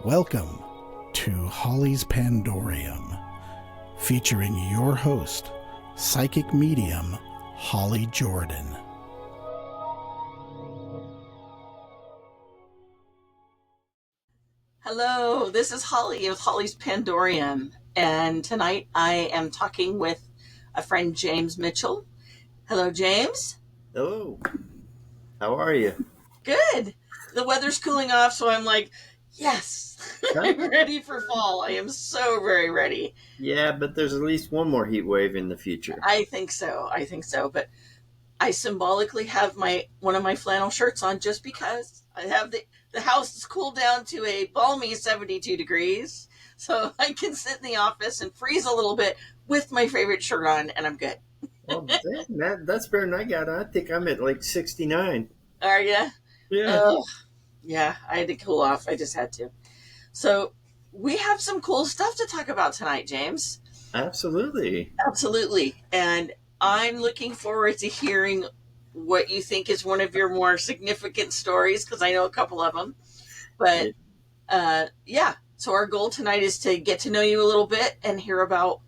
Welcome to Holly's Pandorium, featuring your host, psychic medium Holly Jordan. Hello, this is Holly with Holly's Pandorium, and tonight I am talking with a friend, James Mitchell. Hello, James. Hello. How are you? Good. The weather's cooling off, so I'm like, yes, I'm ready for fall. I am so very ready. Yeah, but there's at least one more heat wave in the future. I think so. But I symbolically have one of my flannel shirts on just because I have the house is cooled down to a balmy 72 degrees, so I can sit in the office and freeze a little bit with my favorite shirt on, and I'm good. Well, that's better than I got. I think I'm at like 69. Are you? Yeah, Oh, yeah. I had to cool off. I just had to. So we have some cool stuff to talk about tonight, James. absolutely. Absolutely. And I'm looking forward to hearing what you think is one of your more significant stories, because I know a couple of them. But yeah, so our goal tonight is to get to know you a little bit and hear about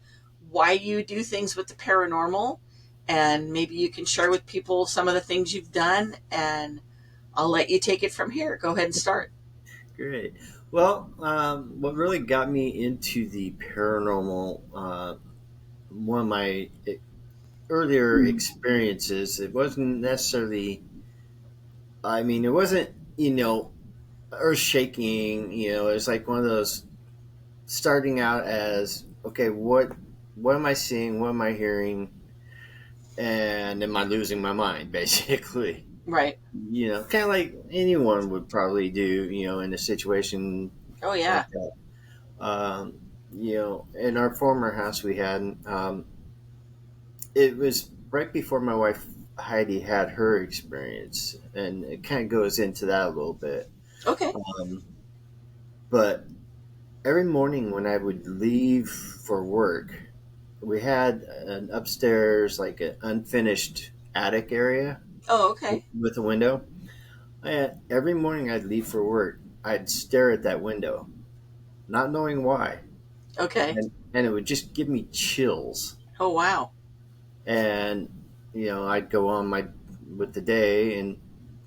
why you do things with the paranormal. And maybe you can share with people some of the things you've done, and I'll let you take it from here. Go ahead and start. Great. Well, what really got me into the paranormal, one of my earlier experiences, it wasn't necessarily, it wasn't, earth shaking, it's like one of those starting out as, okay, what am I seeing? What am I hearing? And am I losing my mind, basically? Right. Kind of like anyone would probably do, in a situation Oh, like yeah. that. In our former house we had, it was right before my wife Heidi had her experience, and it kind of goes into that a little bit. Okay. But every morning when I would leave for work, we had an upstairs, like an unfinished attic area Oh, okay. with a window. Every morning I'd leave for work, I'd stare at that window, not knowing why, Okay. and it would just give me chills. Oh, wow. And I'd go on my with the day and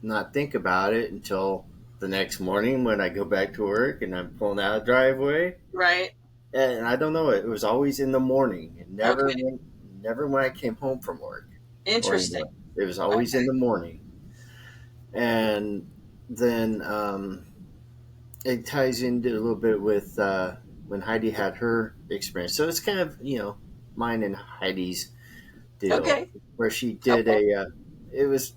not think about it until the next morning when I go back to work and I'm pulling out a driveway. Right. And I don't know, it was always in the morning, and Okay. never when I came home from work. Or Interesting. it was always in Okay. the morning. And then it ties into a little bit with when Heidi had her experience. So it's kind of mine and Heidi's deal, Okay. where she did Okay. it was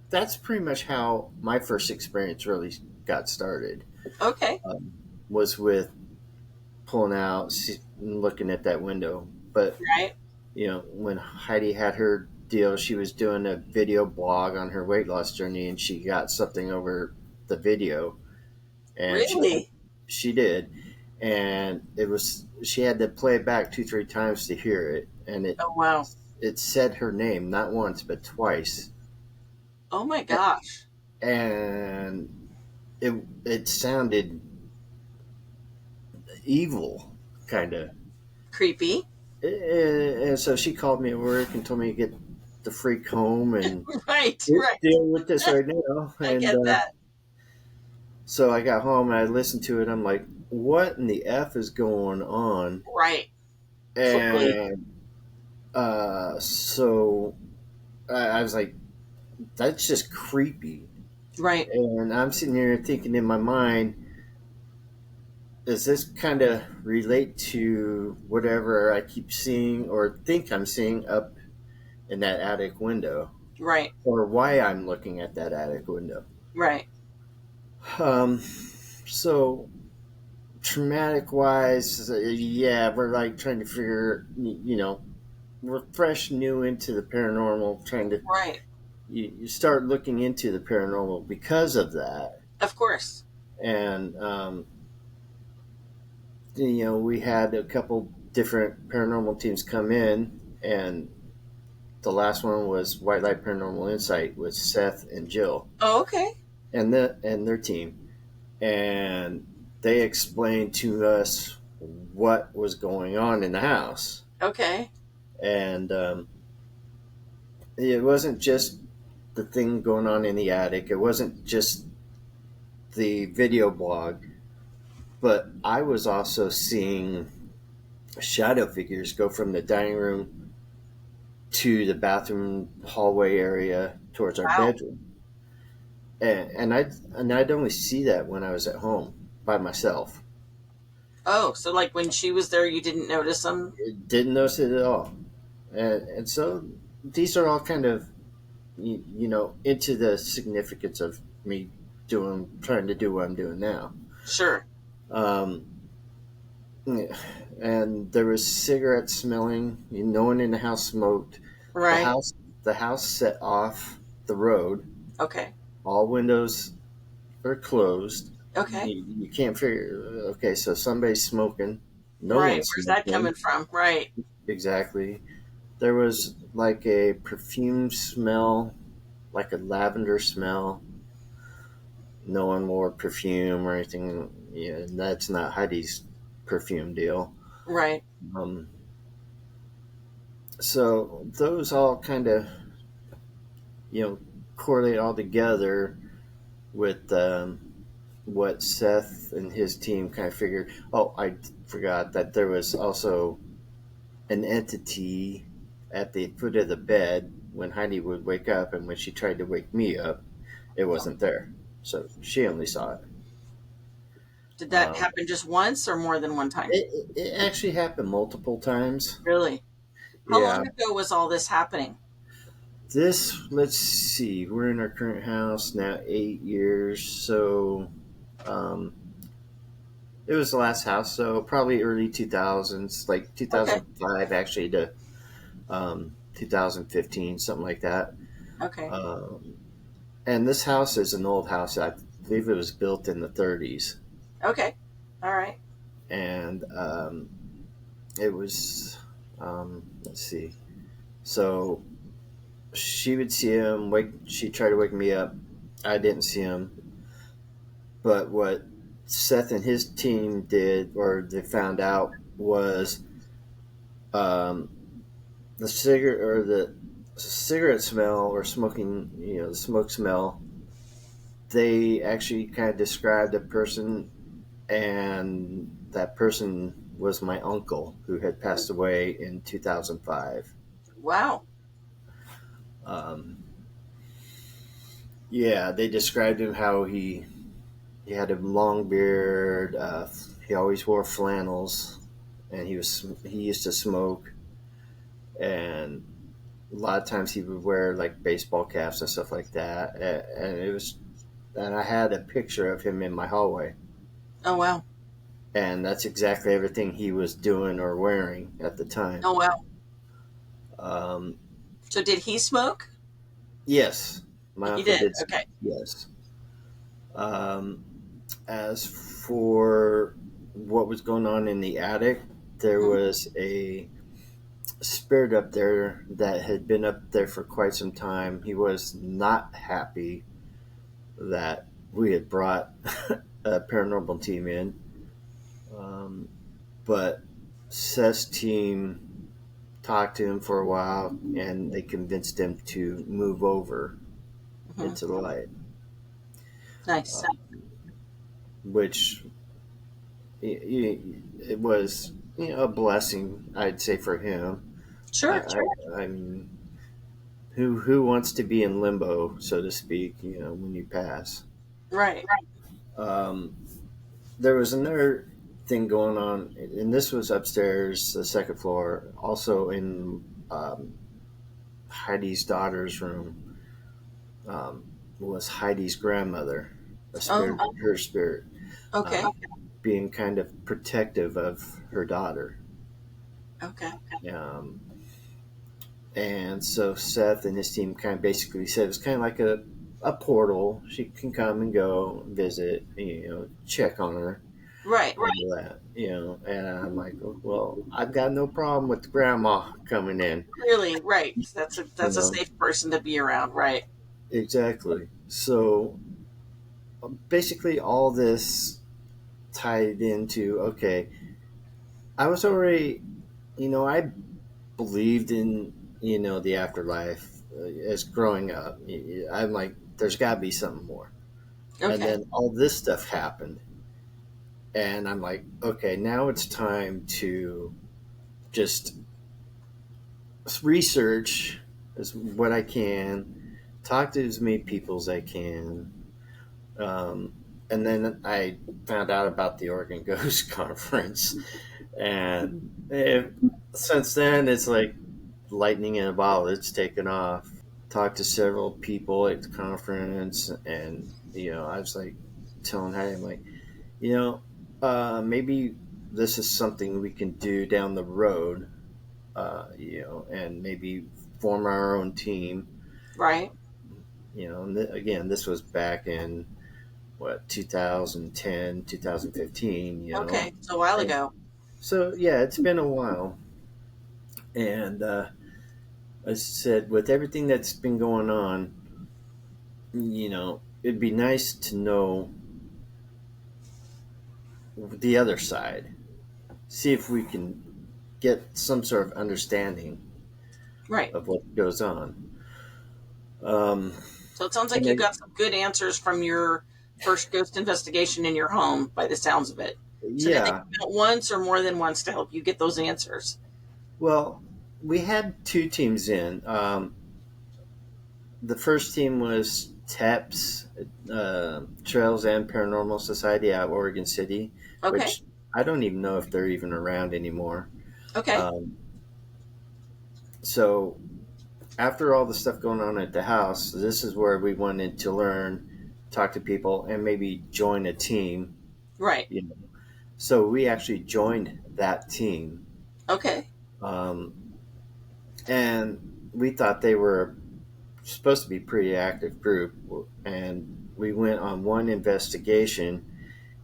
that's pretty much how my first experience really got started. Okay. Was with pulling out, looking at that window. But Right. when Heidi had her deal, she was doing a video blog on her weight loss journey, and she got something over the video, and Really? she did, and she had to play it back 2-3 times to hear it, and Oh, wow. it said her name not once but twice, Oh, my gosh. and it sounded evil, kind of. Creepy. And so she called me at work and told me to get the freak home and Right. Right. deal with this right now. I And get that. so I got home and I listened to it. I'm like, what in the F is going on? Right. Totally. And so I was like, that's just creepy. Right. And I'm sitting here thinking in my mind, does this kind of relate to whatever I keep seeing or think I'm seeing up in that attic window, Right. or why I'm looking at that attic window? Right. Um, so traumatic wise, yeah, we're like trying to figure, we're fresh new into the paranormal, trying to, Right. you start looking into the paranormal because of that. Of course. And, we had a couple different paranormal teams come in, and the last one was White Light Paranormal Insight with Seth and Jill Oh, okay. and their team. And they explained to us what was going on in the house. Okay. And it wasn't just the thing going on in the attic, it wasn't just the video blog, but I was also seeing shadow figures go from the dining room to the bathroom hallway area towards our Wow. bedroom. And I'd only see that when I was at home by myself. Oh, so like when she was there, you didn't notice them? Didn't notice it at all. And so these are all kind of, into the significance of me trying to do what I'm doing now. Sure. Um, and there was cigarette smelling. No one in the house smoked. The Right. house, the house set off the road. Okay. All windows are closed. Okay. You can't figure. Okay, so somebody's smoking. No Right. one's Where's that smoking. coming from? Right. Exactly. There was like a perfume smell, like a lavender smell. No one wore perfume or anything. Yeah, that's not Heidi's perfume deal. Right. Um, so those all kind of, correlate all together with what Seth and his team kind of figured. Oh, I forgot that there was also an entity at the foot of the bed when Heidi would wake up, and when she tried to wake me up, it wasn't there. So she only saw it. Did that Um, happen just once or more than one time? it actually happened multiple times. Really? How Yeah. long ago was all this happening? Let's see, we're in our current house now 8 years. So um, it was the last house, so probably early 2000s, like Okay. 2005 actually to 2015, something like that. Okay. Um, and this house is an old house. I believe it was built in the 30s. Okay. All right. And it was, let's see. So she would see him, she'd try to wake me up. I didn't see him. But what Seth and his team did, or they found out, was um, the cigarette smell or smoking, the smoke smell. They actually kind of described a person, and that person was my uncle who had passed away in 2005. Wow. Um, yeah, they described him how he had a long beard. He always wore flannels, and he used to smoke, and a lot of times he would wear like baseball caps and stuff like that. And I had a picture of him in my hallway, Oh, wow. and that's exactly everything he was doing or wearing at the time. Oh, wow. Um, So did he smoke? yes, my He uncle did. did. Okay. Yes. Um, as for what was going on in the attic, there Mhm. was a spirit up there that had been up there for quite some time. He was not happy that we had brought a paranormal team in, um, but Seth's team talked to him for a while, and they convinced him to move over Mhm. into the light, Nice. which it was, a blessing, I'd say, for him. Sure. I mean, who wants to be in limbo, so to speak, when you pass? Right. Um, there was another thing going on, and this was upstairs, the second floor, also in Heidi's daughter's room. Was Heidi's grandmother, a spirit, Oh, her spirit, okay. being kind of protective of her daughter. Okay. Um, and so Seth and his team kind of basically said it was kind of like a portal. She can come and go, visit, check on her, Right. and all that, And I'm like, well, I've got no problem with grandma coming in, Really. Right. you That's a know. safe person to be around. Right. Exactly. So basically, all this tied into, okay, I was already, I believed in, the afterlife as growing up. I'm like, there's got to be something more. And Okay. then all this stuff happened. And I'm like, okay, now it's time to just research as what I can, talk to as many people as I can. Um, and then I found out about the Oregon Ghost Conference. And since then, it's like lightning in a bottle. It's taken off. Talked to several people at the conference, and I was like telling Heidi, I'm like, maybe this is something we can do down the road, and maybe form our own team. Right. And again, this was back in what 2010, 2015. Okay. So a while And ago. so yeah, it's been a while, and as I said, with everything that's been going on, it'd be nice to know the other side. See if we can get some sort of understanding Right. of what goes on. Um, So it sounds like and you then, got some good answers from your first ghost investigation in your home, by the sounds of it. So did they yeah, come out once or more than once to help you get those answers? well, we had two teams in. The first team was TEPS, Trails and Paranormal Society out of Oregon City, Okay. which I don't even know if they're even around anymore. Okay. Um, so after all the stuff going on at the house, this is where we wanted to learn, talk to people, and maybe join a team. Right. You know. So we actually joined that team, Okay. um, and we thought they were supposed to be a pretty active group. And we went on one investigation,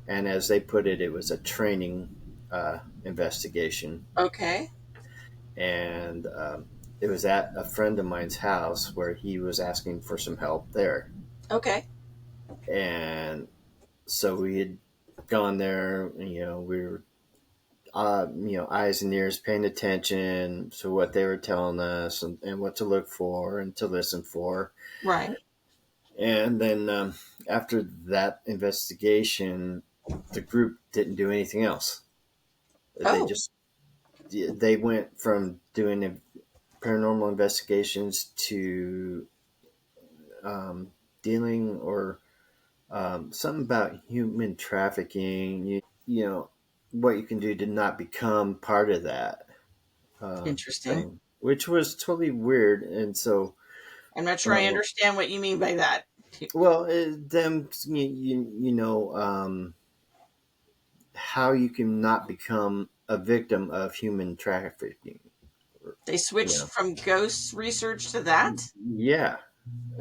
and as they put it, it was a training investigation, Okay. and it was at a friend of mine's house where he was asking for some help there. Okay. And so we had gone there, we were eyes and ears paying attention to what they were telling us, and what to look for and to listen for. Right. And then after that investigation, the group didn't do anything else. They Oh, just they went from doing paranormal investigations to um, dealing or something about human trafficking. What you can do to not become part of that interesting. thing, which was totally weird. And so, I'm not sure I uh, understand what you mean by that. well, them, how you can not become a victim of human trafficking. They You switched know, from ghost research to that? yeah.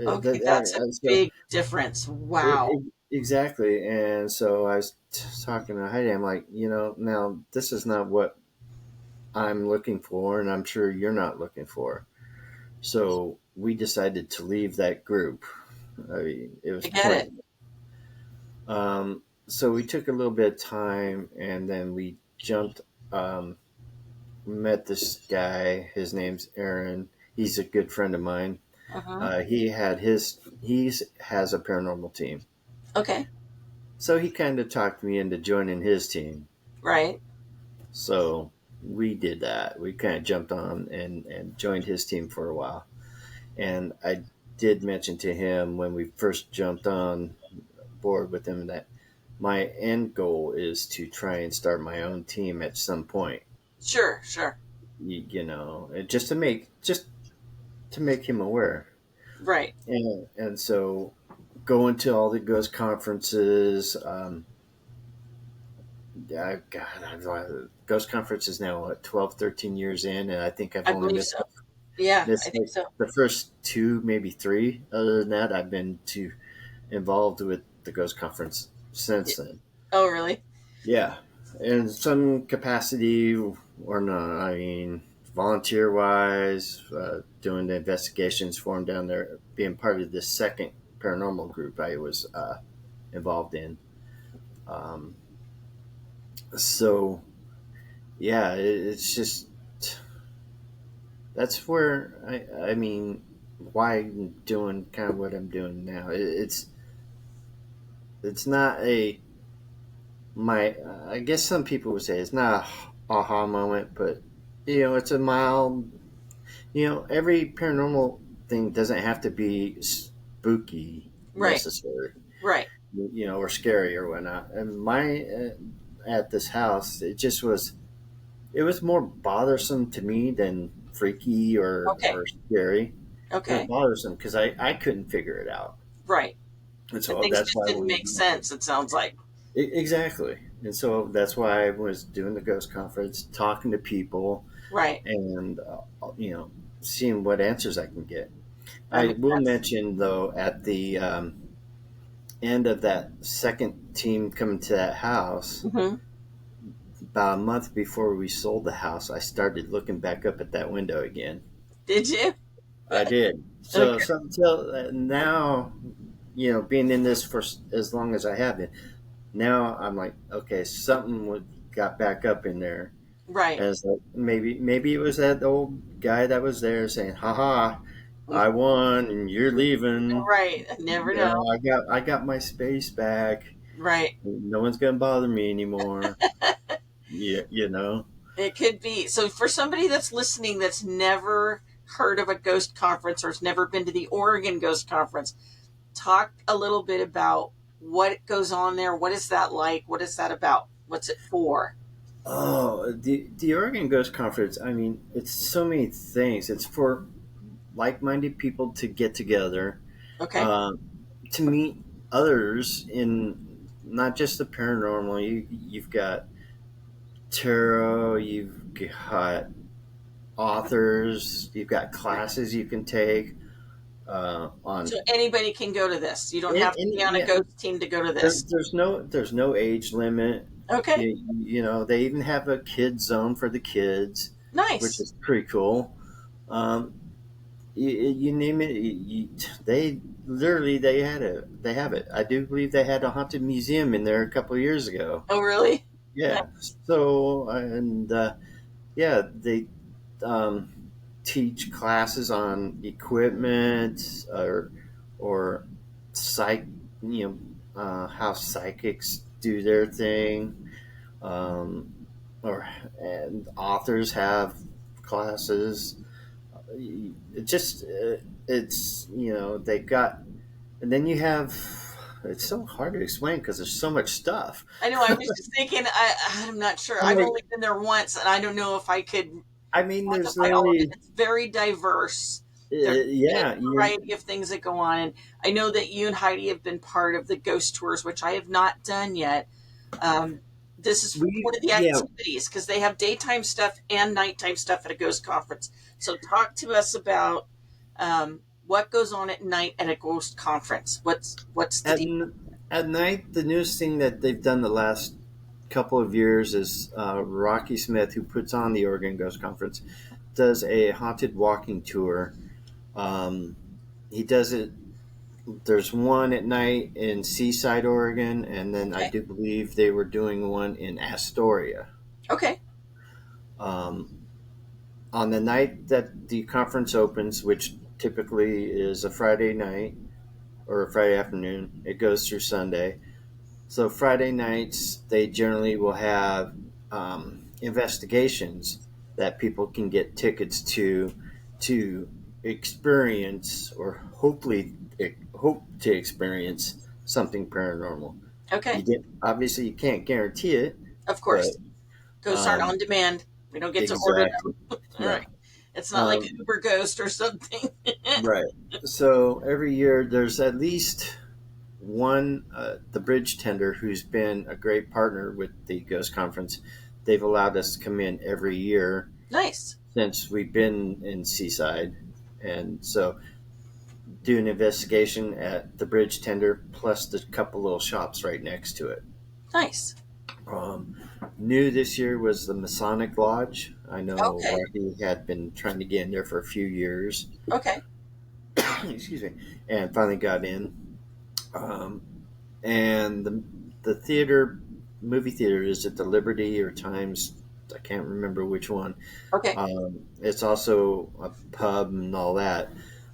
Okay, that's a So big difference. Wow. exactly. And so I was talking to Heidi. I'm like, now this is not what I'm looking for, and I'm sure you're not looking for. So we decided to leave that group. I mean, it was I get it. pointless. So we took a little bit of time, and then we jumped. Met this guy. His name's Aaron. He's a good friend of mine. Uh-huh. He has a paranormal team. Okay. So he kind of talked me into joining his team. Right. So we did that. We kind of jumped on and joined his team for a while. And I did mention to him when we first jumped on board with him that my end goal is to try and start my own team at some point. Sure, sure. Just to make him aware. Right. And so going to all the ghost conferences. God, ghost conferences now, what, 12, 13 years in, and I think I've I only believe missed so. Yeah, I missed think like so. the first two, maybe three. Other than that, I've been involved with the ghost conference Y- since then. Oh, really? Yeah, in some capacity or not. I mean, volunteer wise, doing the investigations for them down there, being part of the second paranormal group I was involved in. Um, So yeah, it's just that's where I mean, why I'm doing kind of what I'm doing now. It's not a my. I guess some people would say it's not a aha moment, but it's a mild. Every paranormal thing doesn't have to be spooky Right. necessary, Right. or scary or whatnot. And my at this house, it was more bothersome to me than freaky Okay. or scary. It was Okay. bothersome because I couldn't figure it out, Right. and And so things that's just why didn't we make sense, it sounds like. exactly, and so that's why I was doing the ghost conference, talking to people, Right. and seeing what answers I can get. That I makes will sense. mention though at the end of that second team coming to that house, Hmm. about a month before we sold the house, I started looking back up at that window again. Did you? I did. So, Okay. so until now, being in this for as long as I have been, now I'm like, okay, something got back up in there. Right. And it's like maybe it was that old guy that was there saying, "Ha, I won, and you're leaving. Right. I never know. I got my space back. Right. No one's gonna bother me anymore." Yeah, you know. It could be. So for somebody that's listening that's never heard of a ghost conference or has never been to the Oregon Ghost Conference, talk a little bit about what goes on there. What is that like? What is that about? What's it for? Oh, the Oregon Ghost Conference. I mean, it's so many things. It's for like-minded people to get together, Okay. um, to meet others in not just the paranormal. You've got tarot. You've got authors. You've got classes you can take on. So anybody can go to this. You don't have to be on a Yeah, ghost team to go to there, this. there's no age limit. Okay. They even have a kid zone for the kids, which Nice. is pretty cool. Um, you name it, they literally they have it. I do believe they had a haunted museum in there a couple of years ago. Oh, really? Yeah. So and yeah, they um, teach classes on equipment or psych, how psychics do their thing, um, or and authors have classes. It just it's they've got, and then you have. It's so hard to explain because there's so much stuff. I know. I was just thinking. I'm not sure. I'm I've like, only been there once, and I don't know if I could I mean, there's quantify all of it. literally, It's very diverse. There's a big yeah, variety of things that go on, and I know that you and Heidi have been part of the ghost tours, which I have not done yet. Um, this is one of the yeah. activities because they have daytime stuff and nighttime stuff at a ghost conference. So talk to us about what goes on at night at a ghost conference. What's the At deal? at night, the newest thing that they've done the last couple of years is Rocky Smith, who puts on the Oregon Ghost Conference, does a haunted walking tour. Um, he does it. There's one at night in Seaside, Oregon, and then I Okay. do believe they were doing one in Astoria. Okay. Um, on the night that the conference opens, which typically is a Friday night or a Friday afternoon, it goes through Sunday. So Friday nights, they generally will have investigations that people can get tickets to experience or hope to experience something paranormal. Okay. Obviously you can't guarantee it, Of but course. Ghosts aren't um, on demand. We don't get to order exactly them. All right. right. It's not like Um, Uber Ghost or something. right. So every year there's at least one, the bridge tender, who's been a great partner with the Ghost Conference. They've allowed us to come in every year Nice. since we've been in Seaside, and so do an investigation at the bridge tender plus the couple little shops right next to it. Nice. Um, New this year was the Masonic Lodge. I know Okay. Rocky had been trying to get in there for a few years. Okay. Excuse me, and finally got in. Um, and the theater movie theater. Is it the Liberty or Times? I can't remember which one. Okay. It's also a pub and all that.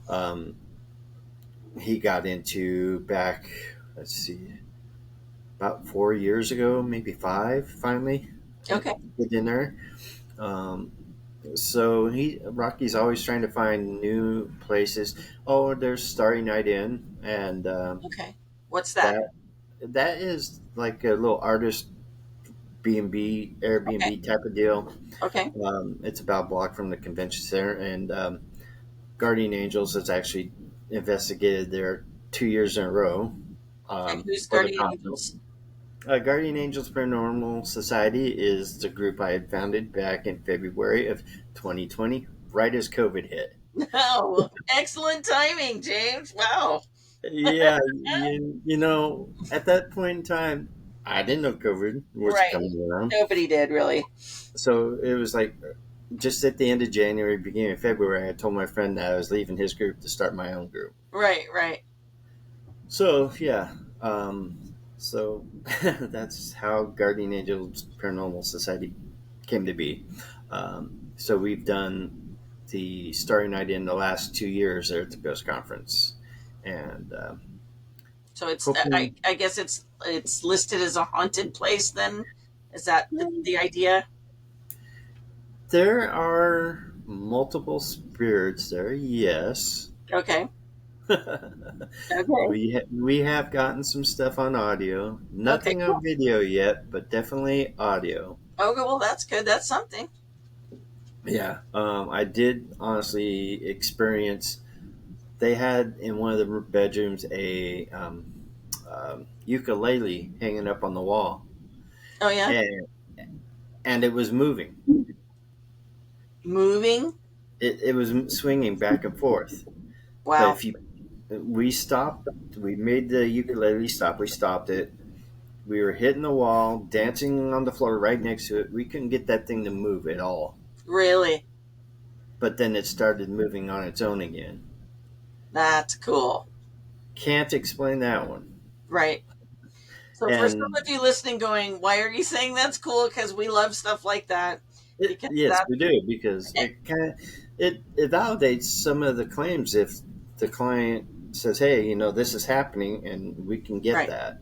Um, he got into back, let's see, about 4 years ago, maybe five, finally. Okay. Get in there. Um, so Rocky's always trying to find new places. Oh, there's Starry Night Inn, and Okay. What's that? that is like a little artist B&B, Okay. Airbnb type of deal. Okay. It's about a block from the convention center, and Guardian Angels has actually investigated there 2 years in a row And who's for the Guardian conference. Angels? Guardian Angels Paranormal Society is the group I had founded back in February of 2020, right as COVID hit. Oh, excellent timing, James. Wow. Yeah, at that point in time, I didn't know COVID was Right. coming around. Nobody did really. So it was like just at the end of January, beginning of February, I told my friend that I was leaving his group to start my own group. Right. Right. So, yeah. So that's how Guardian Angels Paranormal Society came to be. So we've done the Starry Night in the last 2 years there at the Ghost Conference. And So it's hoping I guess it's listed as a haunted place then? Is that the idea? there are multiple spirits there, yes. Okay. Okay. We have gotten some stuff on audio. Okay, Nothing cool. on video yet, but definitely audio. Okay, well that's good. That's something. Yeah, I did honestly experience. They had in one of the bedrooms a ukulele hanging up on the wall, Oh yeah. and it was moving. Moving? It was swinging back and forth. But Wow. if you, we stopped. We made the ukulele stop. We stopped it. We were hitting the wall, dancing on the floor right next to it. We couldn't get that thing to move at all. Really? But then it started moving on its own again. That's cool. Can't explain that one. Right. So for some And of you listening going, why are you saying that's cool? Because we love stuff like that. Because yes, that we do, because it validates some of the claims if the client says, "Hey, this is happening," and we can get right. that.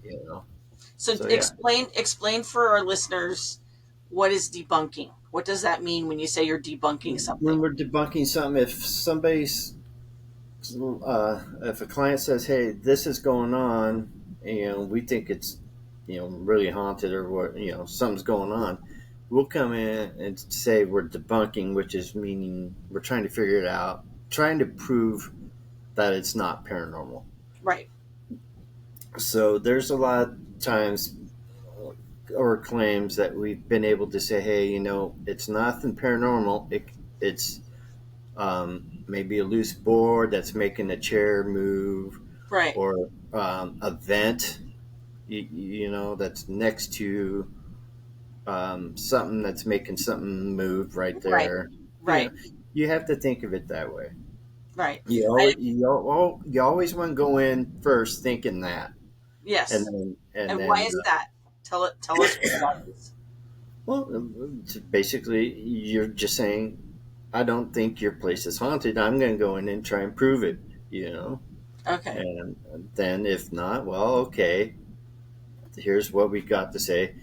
So So yeah, explain for our listeners what is debunking. What does that mean when you say you're debunking when something? we're debunking something, if a client says, "Hey, this is going on," we think it's really haunted or what, something's going on, we'll come in and say we're debunking, which is meaning we're trying to figure it out, trying to prove that it's not paranormal. Right. So there's a lot of times or claims that we've been able to say, hey, it's nothing paranormal. It's maybe a loose board that's making a chair move, Right. or a vent, that's next to something that's making something move right Right. there. Right. You have to think of it that way. Right. You I, always, you always want to go in first thinking that, and yes. then And why is that? Tell us what that is. well, basically, you're just saying, I don't think your place is haunted. I'm going to go in and try and prove it. Okay. And then if not, well, okay. Here's what we've got to say.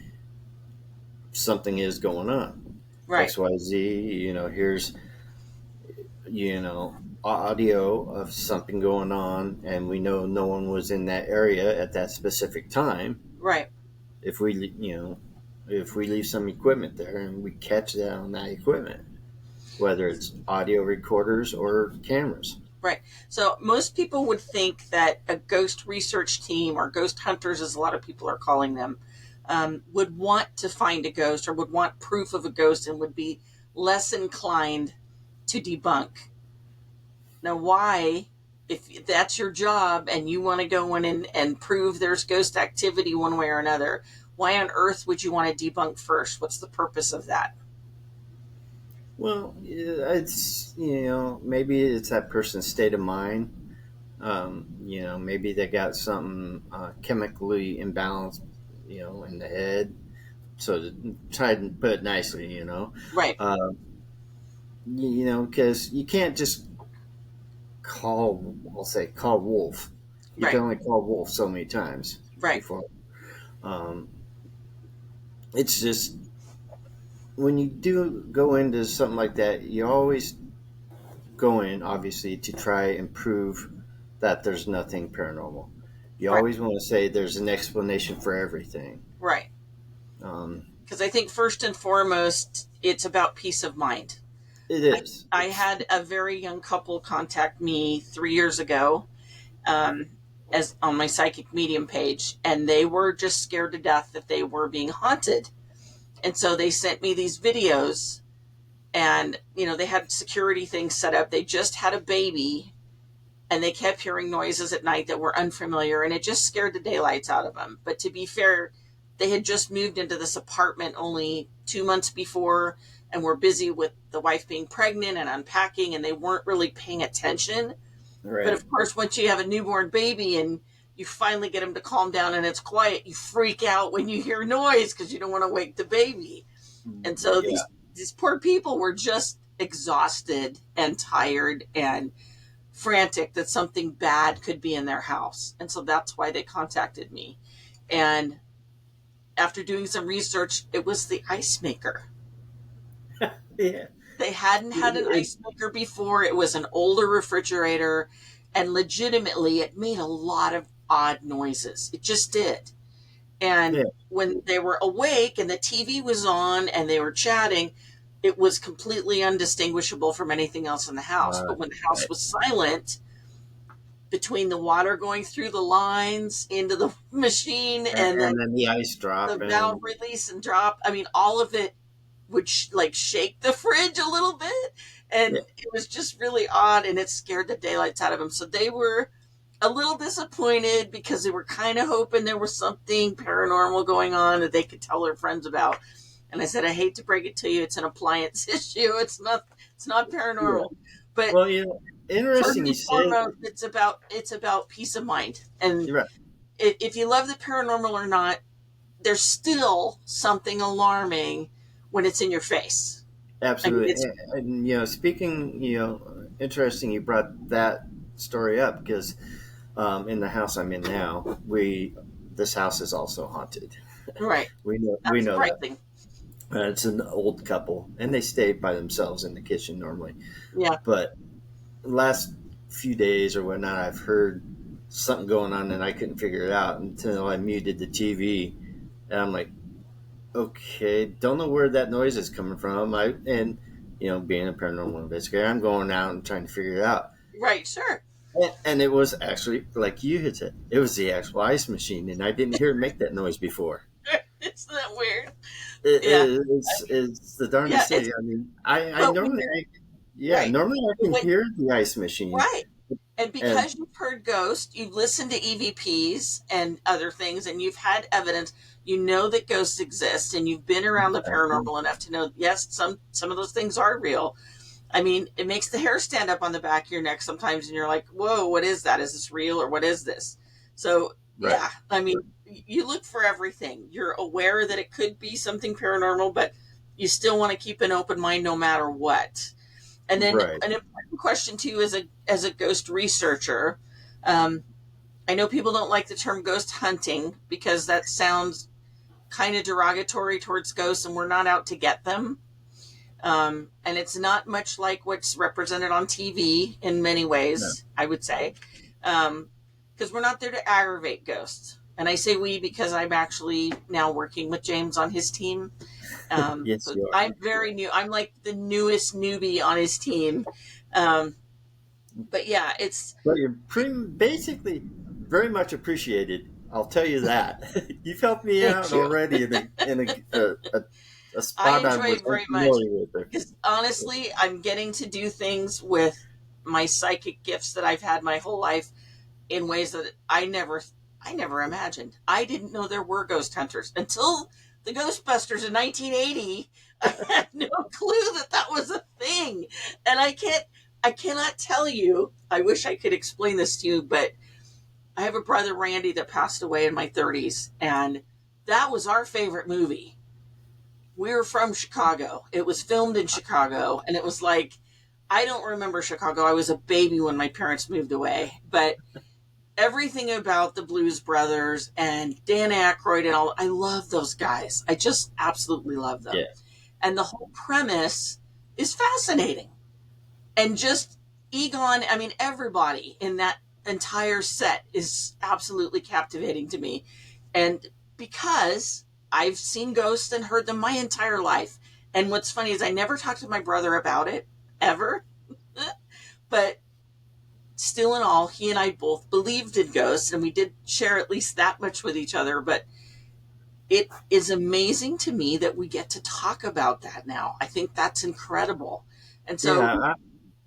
Something is going on. Right. XYZ. Here's audio of something going on, and we know no one was in that area at that specific time. Right. If we leave some equipment there and we catch that on that equipment, whether it's audio recorders or cameras. Right. So most people would think that a ghost research team, or ghost hunters as a lot of people are calling them, would want to find a ghost or would want proof of a ghost and would be less inclined to debunk. Now, why, if that's your job and you want to go in and prove there's ghost activity one way or another, why on earth would you want to debunk first? What's the purpose of that? Well, it's maybe it's that person's state of mind. Maybe they got something chemically imbalanced, in the head. So to try and put it nicely, Right. uh, because you can't just call wolf. You can Right. only call wolf so many times Right. before. Um, it's just when you do go into something like that, you always go in obviously to try and prove that there's nothing paranormal. You Right. always want to say there's an explanation for everything. Right. Um, Because I think first and foremost, it's about peace of mind. it I, is. I had a very young couple contact me 3 years ago, um, as on my psychic medium page, and they were just scared to death that they were being haunted. And so they sent me these videos, and they had security things set up. They just had a baby, and they kept hearing noises at night that were unfamiliar, and it just scared the daylights out of them. But to be fair, they had just moved into this apartment only 2 months before, and were busy with the wife being pregnant and unpacking, and they weren't really paying attention. But Right. of course, once you have a newborn baby and you finally get them to calm down and it's quiet, you freak out when you hear noise because you don't want to wake the baby. And so Yeah. these poor people were just exhausted and tired and frantic that something bad could be in their house. And so that's why they contacted me. And after doing some research, it was the ice maker. Yeah. They hadn't had an It, ice maker before. It was an older refrigerator, and legitimately, it made a lot of odd noises. It just did. And yeah. when they were awake and the TV was on and they were chatting, it was completely undistinguishable from anything else in the house. Uh, But when the house right. was silent, between the water going through the lines into the machine and then And then the ice the drop valve and release and drop, I mean, all of it would like shake the fridge a little bit, and yeah. it was just really odd, and it scared the daylights out of them. So they were a little disappointed because they were kind of hoping there was something paranormal going on that they could tell their friends about. And I said, I hate to break it to you, it's an appliance issue. It's not Yeah. paranormal. But Well, first interesting you and say. foremost, it's about peace of mind. And You're right. if you love the paranormal or not, there's still something alarming when it's in your face. I mean, Absolutely. it's And, speaking, interesting you brought that story up because in the house I'm in now, this house is also haunted. right. We Not know that. surprising. It's an old couple, and they stay by themselves in the kitchen normally. Yeah. But last few days or whatnot, I've heard something going on, and I couldn't figure it out until I muted the TV, and I'm like, okay, don't know where that noise is coming from. Being a paranormal investigator, I'm going out and trying to figure it out. Right. Sure. And it was actually, like you had said, it was the actual ice machine, and I didn't hear it make that noise before. Isn't that weird? It, Yeah. it, I it's, mean, it's the yeah. darndest thing. It's I mean, I but when normally, you're right. normally I But can when hear the ice machine, right. And and because you've heard ghosts, you've listened to EVPs and other things, and you've had evidence, you know that ghosts exist, and you've been around the paranormal enough to know, yes, some of those things are real. I mean, it makes the hair stand up on the back of your neck sometimes, and you're like, whoa, what is that? Is this real or what is this? So, right, yeah, I mean, you look for everything. You're aware that it could be something paranormal, but you still want to keep an open mind no matter what. And then right, an important question too, as a ghost researcher, um, I know people don't like the term ghost hunting because that sounds kind of derogatory towards ghosts, and we're not out to get them. And it's not much like what's represented on TV in many no, ways, I would say, because we're not there to aggravate ghosts. And I say we because I'm actually now working with James on his team. yes, So you are. I'm very new. I'm like the newest newbie on his team. Um, but yeah, it's But you're basically very much appreciated. I'll tell you that. You've helped me thank out you. already in a I spot I enjoy was it very much unfamiliar with. Her. because honestly, I'm getting to do things with my psychic gifts that I've had my whole life in ways that I never imagined. I didn't know there were ghost hunters until the Ghostbusters in 1980. I had no clue that that was a thing, and I cannot tell you. I wish I could explain this to you, but I have a brother Randy that passed away in my 30s, and that was our favorite movie. we were from Chicago. It was filmed in Chicago, and it was like, I don't remember Chicago. I was a baby when my parents moved away, but everything about the Blues Brothers and Dan Aykroyd and all, I love those guys. I just absolutely love them. Yeah. And the whole premise is fascinating. And just Egon, I mean, everybody in that entire set is absolutely captivating to me. And because I've seen ghosts and heard them my entire life. And what's funny is I never talked to my brother about it, ever. But still in all, he and I both believed in ghosts, and we did share at least that much with each other. But it is amazing to me that we get to talk about that now. I think that's incredible. And so, Yeah,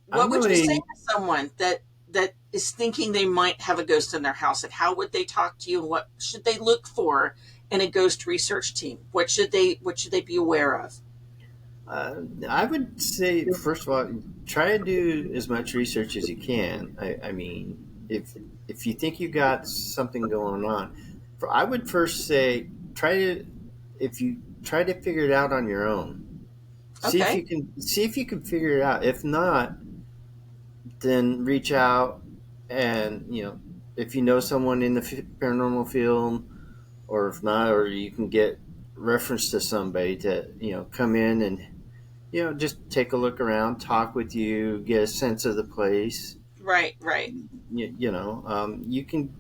what I'm would you say really. to someone that is thinking they might have a ghost in their house, and how would they talk to you, and what should they look for in a ghost research team? What should they be aware of? I would say, first of all, try to do as much research as you can. I mean, if you think you got something going on, I would first say try to if you try to figure it out on your own. Okay. See if you can figure it out. If not, then reach out and if you know someone in the paranormal field, or if not, or you can get reference to somebody to come in and just take a look around, talk with you, get a sense of the place. Right. Right. You can,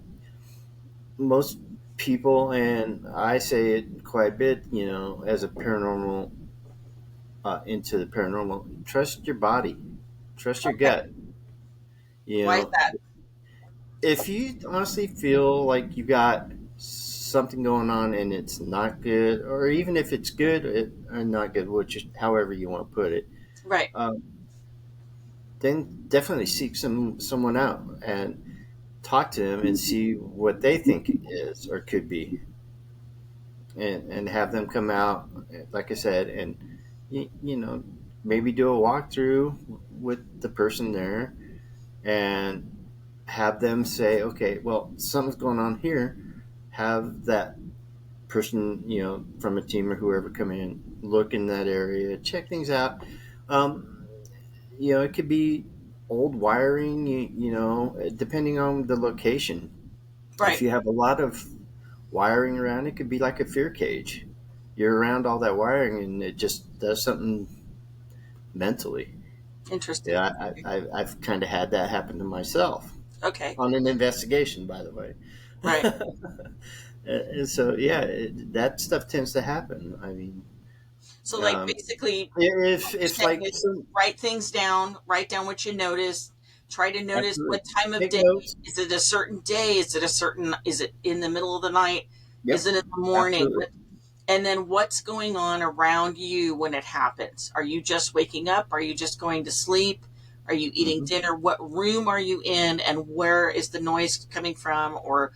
most people, and I say it quite a bit, as a paranormal, into the paranormal, trust your body, trust your Okay. gut. You Why is know, that? if you honestly feel like you got something going on and it's not good, or even if it's good or not good, which however you want to put it, Right. um, then definitely seek someone out and talk to them and see what they think it is or could be, and have them come out, like I said, and maybe do a walkthrough with the person there, and have them say, okay, well, something's going on here. Have that person, from a team or whoever, come in, look in that area, check things out. Um, it could be old wiring, depending on the location. If Right. you have a lot of wiring around, it could be like a fear cage. You're around all that wiring and it just does something mentally. Interesting. Yeah, I've kind of had that happen to myself Okay. on an investigation, by the way. Right. And so, yeah, that stuff tends to happen. I mean, So, like, um, basically, you're if saying like is write things down, write down what you notice, try to notice absolutely what time of take day. notes. Is it a certain day? Is it in the middle of the night? Is Yep, it in the morning? absolutely. And then what's going on around you when it happens? Are you just waking up? Are you just going to sleep? Are you eating Hmm. dinner? What room are you in? And where is the noise coming from? Or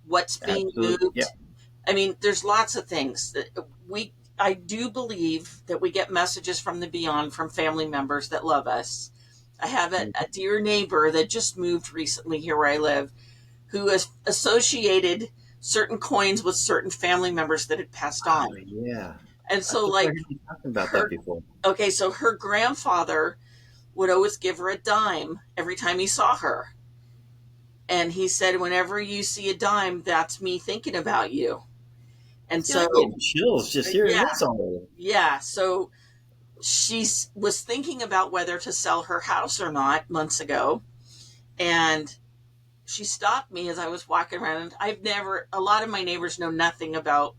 what's being Absolutely. Yeah. moved? I mean, there's lots of things that I do believe that we get messages from the beyond from family members that love us. I have a dear neighbor that just moved recently here where I live, who has associated certain coins with certain family members that had passed Oh, on. yeah. And I so, think I like, heard you talking about that her, before. okay, so her grandfather would always give her a dime every time he saw her. And he said, whenever you see a dime, that's me thinking about you. And Yeah, I'm so, getting chills just hearing yeah, this already. yeah. So she was thinking about whether to sell her house or not months ago. And she stopped me as I was walking around. A lot of my neighbors know nothing about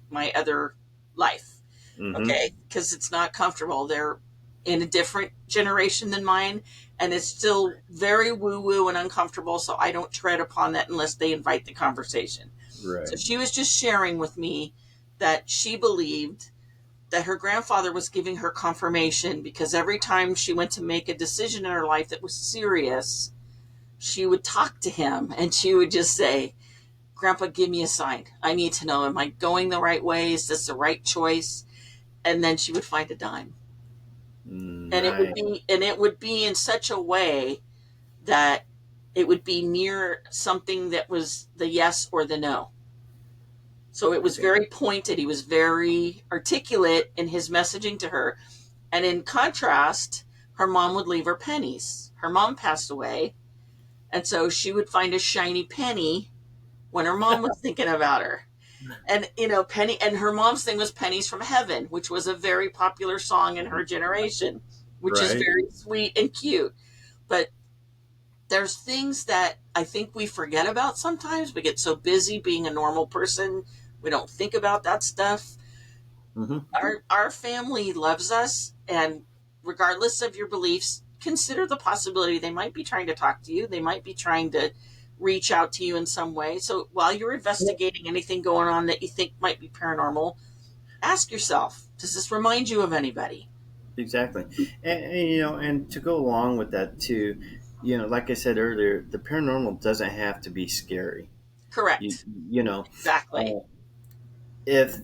my other life, Hmm. okay? Because it's not comfortable. They're in a different generation than mine, and it's still very woo woo and uncomfortable. So I don't tread upon that unless they invite the conversation. So Right. she was just sharing with me that she believed that her grandfather was giving her confirmation because every time she went to make a decision in her life that was serious, she would talk to him and she would just say, Grandpa, give me a sign. I need to know, am I going the right way? Is this the right choice? And then she would find a dime. Nice. And it would be in such a way that it would be near something that was the yes or the no. So it was Okay. very pointed. He was very articulate in his messaging to her. And in contrast, her mom would leave her pennies. Her mom passed away. And so she would find a shiny penny when her mom was thinking about her. And, Penny, and her mom's thing was Pennies from Heaven, which was a very popular song in her generation, which is Right. very sweet and cute. But there's things that I think we forget about sometimes. We get so busy being a normal person, we don't think about that stuff. Hmm. Our family loves us, and regardless of your beliefs, consider the possibility they might be trying to talk to you. They might be trying to reach out to you in some way. So while you're investigating anything going on that you think might be paranormal, ask yourself, does this remind you of anybody? Exactly. And to go along with that too, like I said earlier, the paranormal doesn't have to be scary. You, Correct. you know, Exactly. uh, if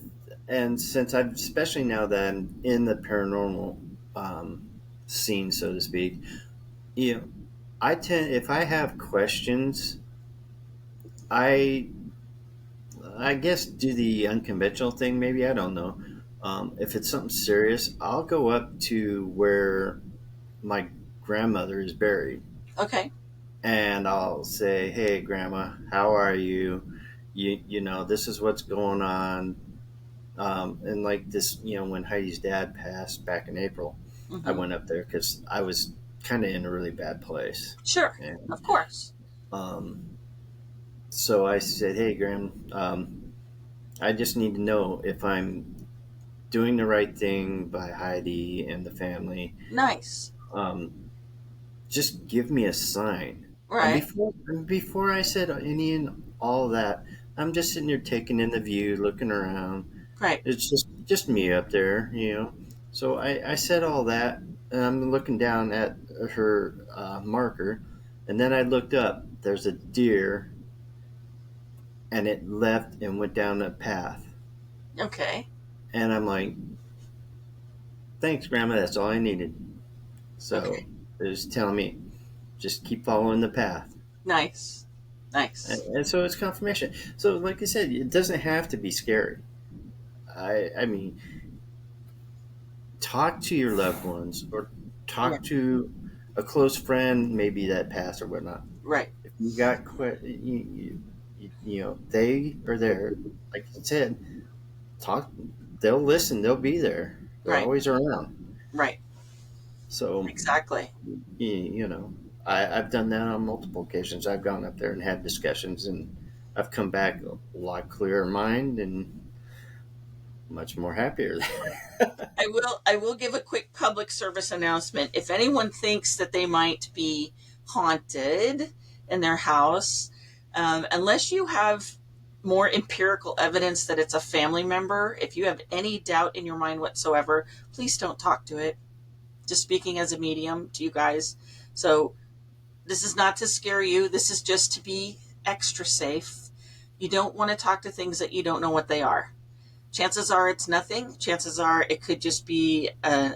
and since I've especially now that I'm in the paranormal scene, so to speak, you know, I tend if I have questions, I I guess do the unconventional thing. Maybe I don't know. If it's something serious, I'll go up to where my grandmother is buried, Okay. and I'll say, "Hey, Grandma, how are you? This is what's going on." And like this, when Heidi's dad passed back in April, I Hmm. went up there because I was kind of in a really bad place, Sure. and Of course. um, so I said, "Hey, Graham, I just need to know if I'm doing the right thing by Heidi and the family. Nice. Um, just give me a sign." And Right. before I said any and all that, I'm just sitting there taking in the view, looking around. Right. It's just me up there. So I said all that, and I'm looking down at her marker, and then I looked up. There's a deer, and it left and went down a path, Okay. and I'm like, "Thanks, Grandma. That's all I needed." So Okay. it was telling me just keep following the path. Nice. And, Nice. and so it's confirmation. So, like I said, it doesn't have to be scary. I mean, talk to your loved ones or Yeah. talk to a close friend, maybe that passed or whatnot. Right. If you got they are there. Like I said, talk. They'll listen. They'll be there. They're Right. always around. Right. So Exactly. you know, I've done that on multiple occasions. I've gone up there and had discussions, and I've come back a lot clearer in mind and much more happier. I will give a quick public service announcement. If anyone thinks that they might be haunted in their house, unless you have more empirical evidence that it's a family member, if you have any doubt in your mind whatsoever, please don't talk to it. Just speaking as a medium to you guys. So this is not to scare you. This is just to be extra safe. You don't want to talk to things that you don't know what they are. Chances are it's nothing. Chances are it could just be a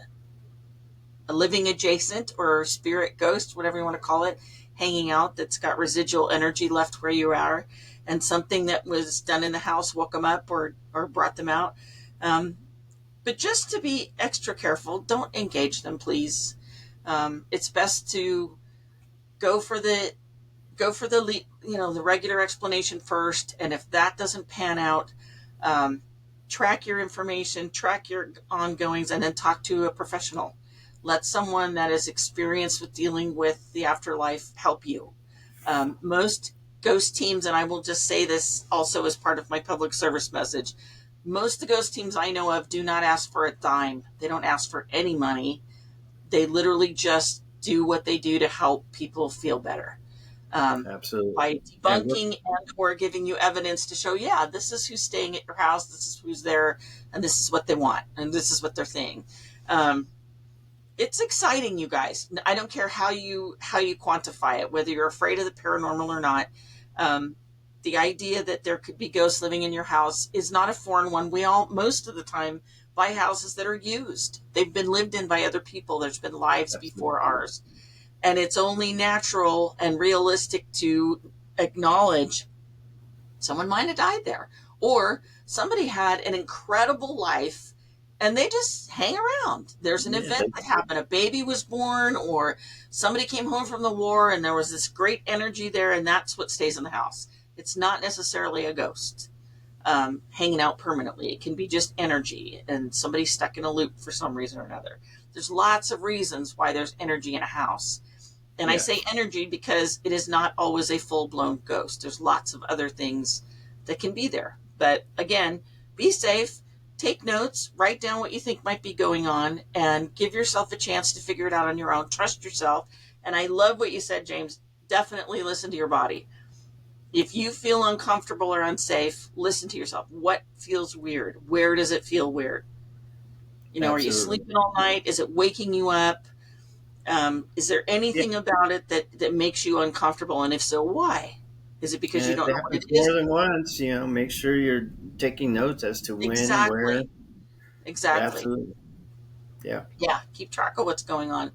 living adjacent or spirit ghost, whatever you want to call it, hanging out that's got residual energy left where you are, and something that was done in the house woke them up or brought them out. Um, but just to be extra careful, don't engage them, please. It's best to go for the the regular explanation first, and if that doesn't pan out, um, track your information, track your ongoings, and then talk to a professional. Let someone that is experienced with dealing with the afterlife help you. Most ghost teams, and I will just say this also as part of my public service message, most of the ghost teams I know of do not ask for a dime. They don't ask for any money. They literally just do what they do to help people feel better, Absolutely. by And what debunking and or giving you evidence to show, yeah, this is who's staying at your house, this is who's there, and this is what they want, and this is what they're saying. Um, it's exciting, you guys. I don't care how you quantify it, whether you're afraid of the paranormal or not. Um, the idea that there could be ghosts living in your house is not a foreign one. We all, most of the time, buy houses that are used. They've been lived in by other people. There's been lives before absolutely. ours, and it's only natural and realistic to acknowledge Someone might have died there, or somebody had an incredible life and they just hang around. There's an Yeah, event that happened, a baby was born, or somebody came home from the war and there was this great energy there, and that's what stays in the house. It's not necessarily a ghost hanging out permanently. It can be just energy and somebody stuck in a loop for some reason or another. There's lots of reasons why there's energy in a house. And I yeah, say energy because it is not always a full blown ghost. There's lots of other things that can be there. But again, be safe, take notes, write down what you think might be going on, and give yourself a chance to figure it out on your own. Trust yourself. And I love what you said, James. Definitely listen to your body. If you feel uncomfortable or unsafe, listen to yourself. What feels weird? Where does it feel weird? Are you absolutely. sleeping all night? Is it waking you up? Is there Yeah, anything about it that makes you uncomfortable? And if so, why? Is it because and you if don't it know what it happens is? more than once, make sure you're taking notes as to when and where. Exactly. Exactly. Absolutely. Yeah. Yeah. Keep track of what's going on.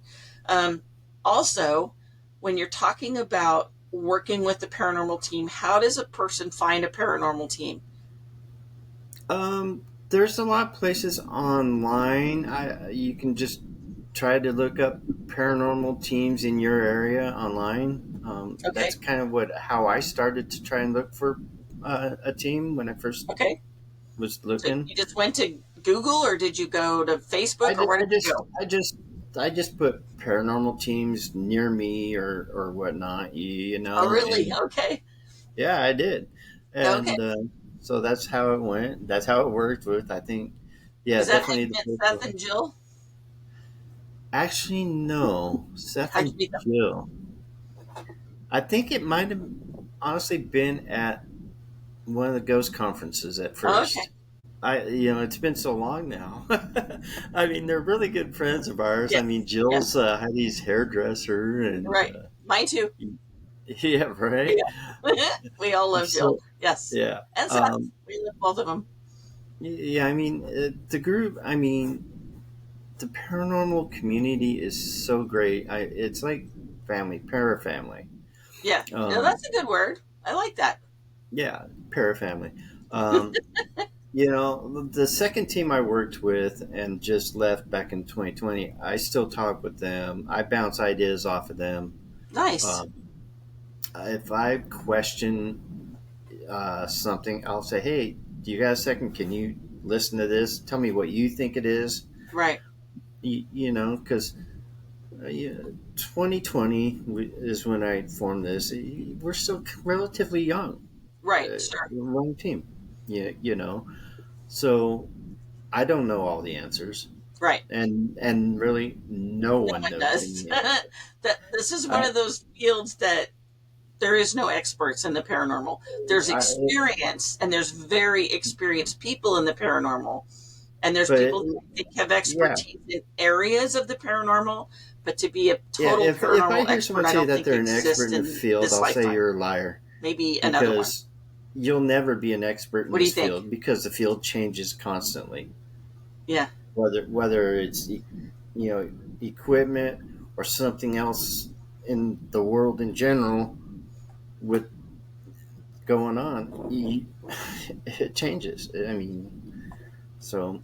Um, Also, when you're talking about working with the paranormal team, how does a person find a paranormal team? There's a lot of places online. You can just try to look up paranormal teams in your area online. That's Okay. kind of how I started to try and look for a team when I first Okay. was So looking. you just went to Google, or did you go to I, Facebook, or ju- where I did you just go? I just put paranormal teams near me or whatnot. Oh, really? And Okay. yeah, I did, Okay. and so that's how it went. That's how it worked with. I think, yeah, Is that how definitely you the met first Seth one. and Jill? Actually, no, Seth How'd you and meet them? Jill. I think it might have honestly been at one of the ghost conferences at Oh, okay. first. It's been so long now. I mean, they're really good friends of ours. I mean, Yes. Yes. Jill's Heidi's hairdresser, and Right. Mine too. yeah, right. Yeah. We all love Jill. So Yes. yeah, And Seth. We love both of them. yeah. I mean, the group. I mean, the paranormal community is so great. It's like family, parafamily. Yeah. No, Um, that's a good word. I like that. yeah, parafamily. Um, the second team I worked with and just left back in 2020, I still talk with them. I bounce ideas off of them. Nice. Um, if I question something, I'll say, "Hey, do you got a second? Can you listen to this? Tell me what you think it is." Right. Because 2020 is when I formed this. We're still relatively young, Right. Sure. young team. Yeah, so I don't know all the answers, Right. and really no No one one knows does. any answer. That this is one I, of those fields that there is no experts in the paranormal. There's I experience, and there's very experienced people in the paranormal, and there's but people who I think have yeah, expertise in areas of the paranormal, but to be a yeah. total If I paranormal hear expert, someone I say don't that think they're an expert exists in the in field, this I'll say lifetime. you're a liar Maybe another one. because you'll never be an expert in What do you this think? field because the field changes constantly. Yeah. Whether it's equipment or something else in the world in general with going on, it changes. I mean, so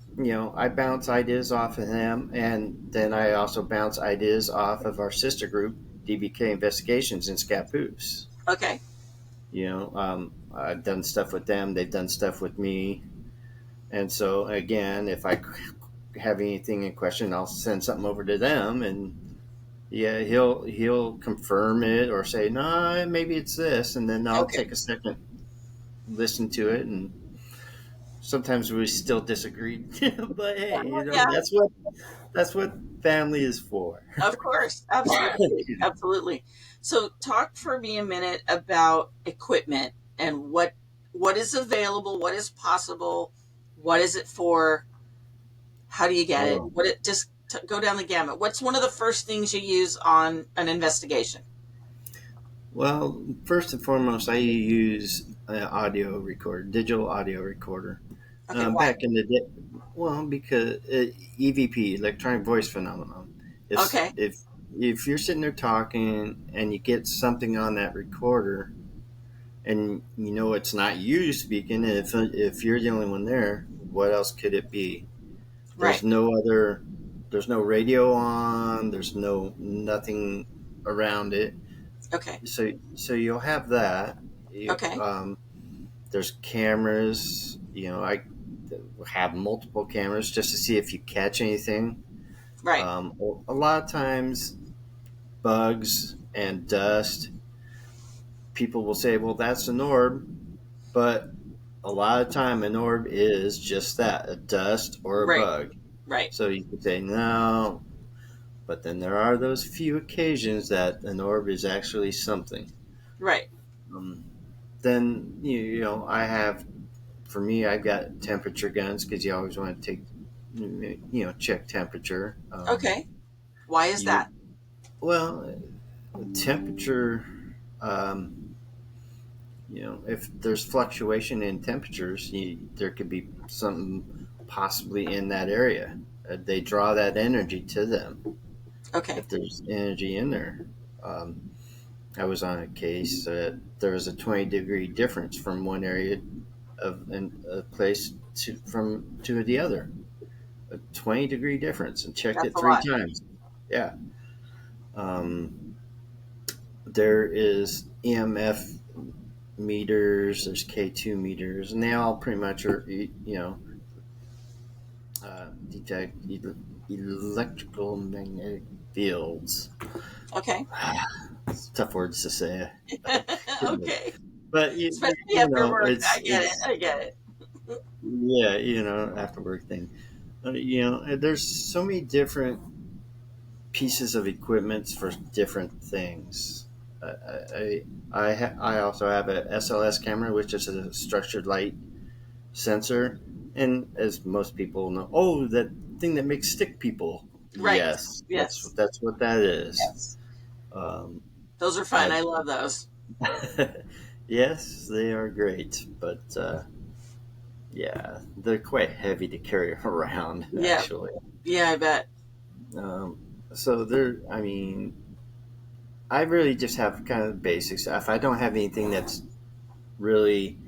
I bounce ideas off of them, and then I also bounce ideas off of our sister group, DBK Investigations in Scappoose. Okay. I've done stuff with them; they've done stuff with me, and so again, if I have anything in question, I'll send something over to them, and yeah, he'll confirm it or say no, maybe it's this, and then I'll Okay. take a second, listen to it, and sometimes we still disagree, but hey, Well, yeah. that's what family is for. Of course. Absolutely. Absolutely. So, talk for me a minute about equipment and what is available, what is possible, what is it for, how do you get it? Oh, What it just go down the gamut. What's one of the first things you use on an investigation? well, first and foremost, I use an audio recorder, digital audio recorder. Okay, why? Back in the day, well, because EVP, electronic voice phenomenon. If Okay. if you're sitting there talking and you get something on that recorder, and it's not you speaking. And if you're the only one there, what else could it be? Right. There's no radio on. There's nothing around it. Okay. So you'll have that. Okay. There's cameras. I have multiple cameras just to see if you catch anything. Right. A lot of times, bugs and dust. People will say, "Well, that's an orb," but a lot of time an orb is just that, a dust or a Right. bug. Right. So you could say no, but then there are those few occasions that an orb is actually something. Right. Um, then for me, I've got temperature guns because you always want to check temperature. Okay. Why is that? Well, temperature. If there's fluctuation in temperatures, there could be something possibly in that area. They draw that energy to them. Okay. If there's energy in there. I was on a case that there was a 20-degree difference from one area of a place to the other. A 20-degree difference, and checked That's it a three lot. times. Yeah. There is EMF meters, there's K2 meters, and they all pretty much are, detect electrical magnetic fields. Okay. It's tough words to say. Okay. But, Especially after work. it's, I get it. yeah, after work thing. There's so many different pieces of equipment for different things. I also have a SLS camera, which is a structured light sensor, and as most people know, that thing that makes stick people. Right. Yes, Yes. that's what that is. Yes. Um, Those are fun. I love those. yes, they are great, but yeah, they're quite heavy to carry around. Yeah. Actually, Yeah, I bet. so I really just have kind of the basics. If I don't have anything that's really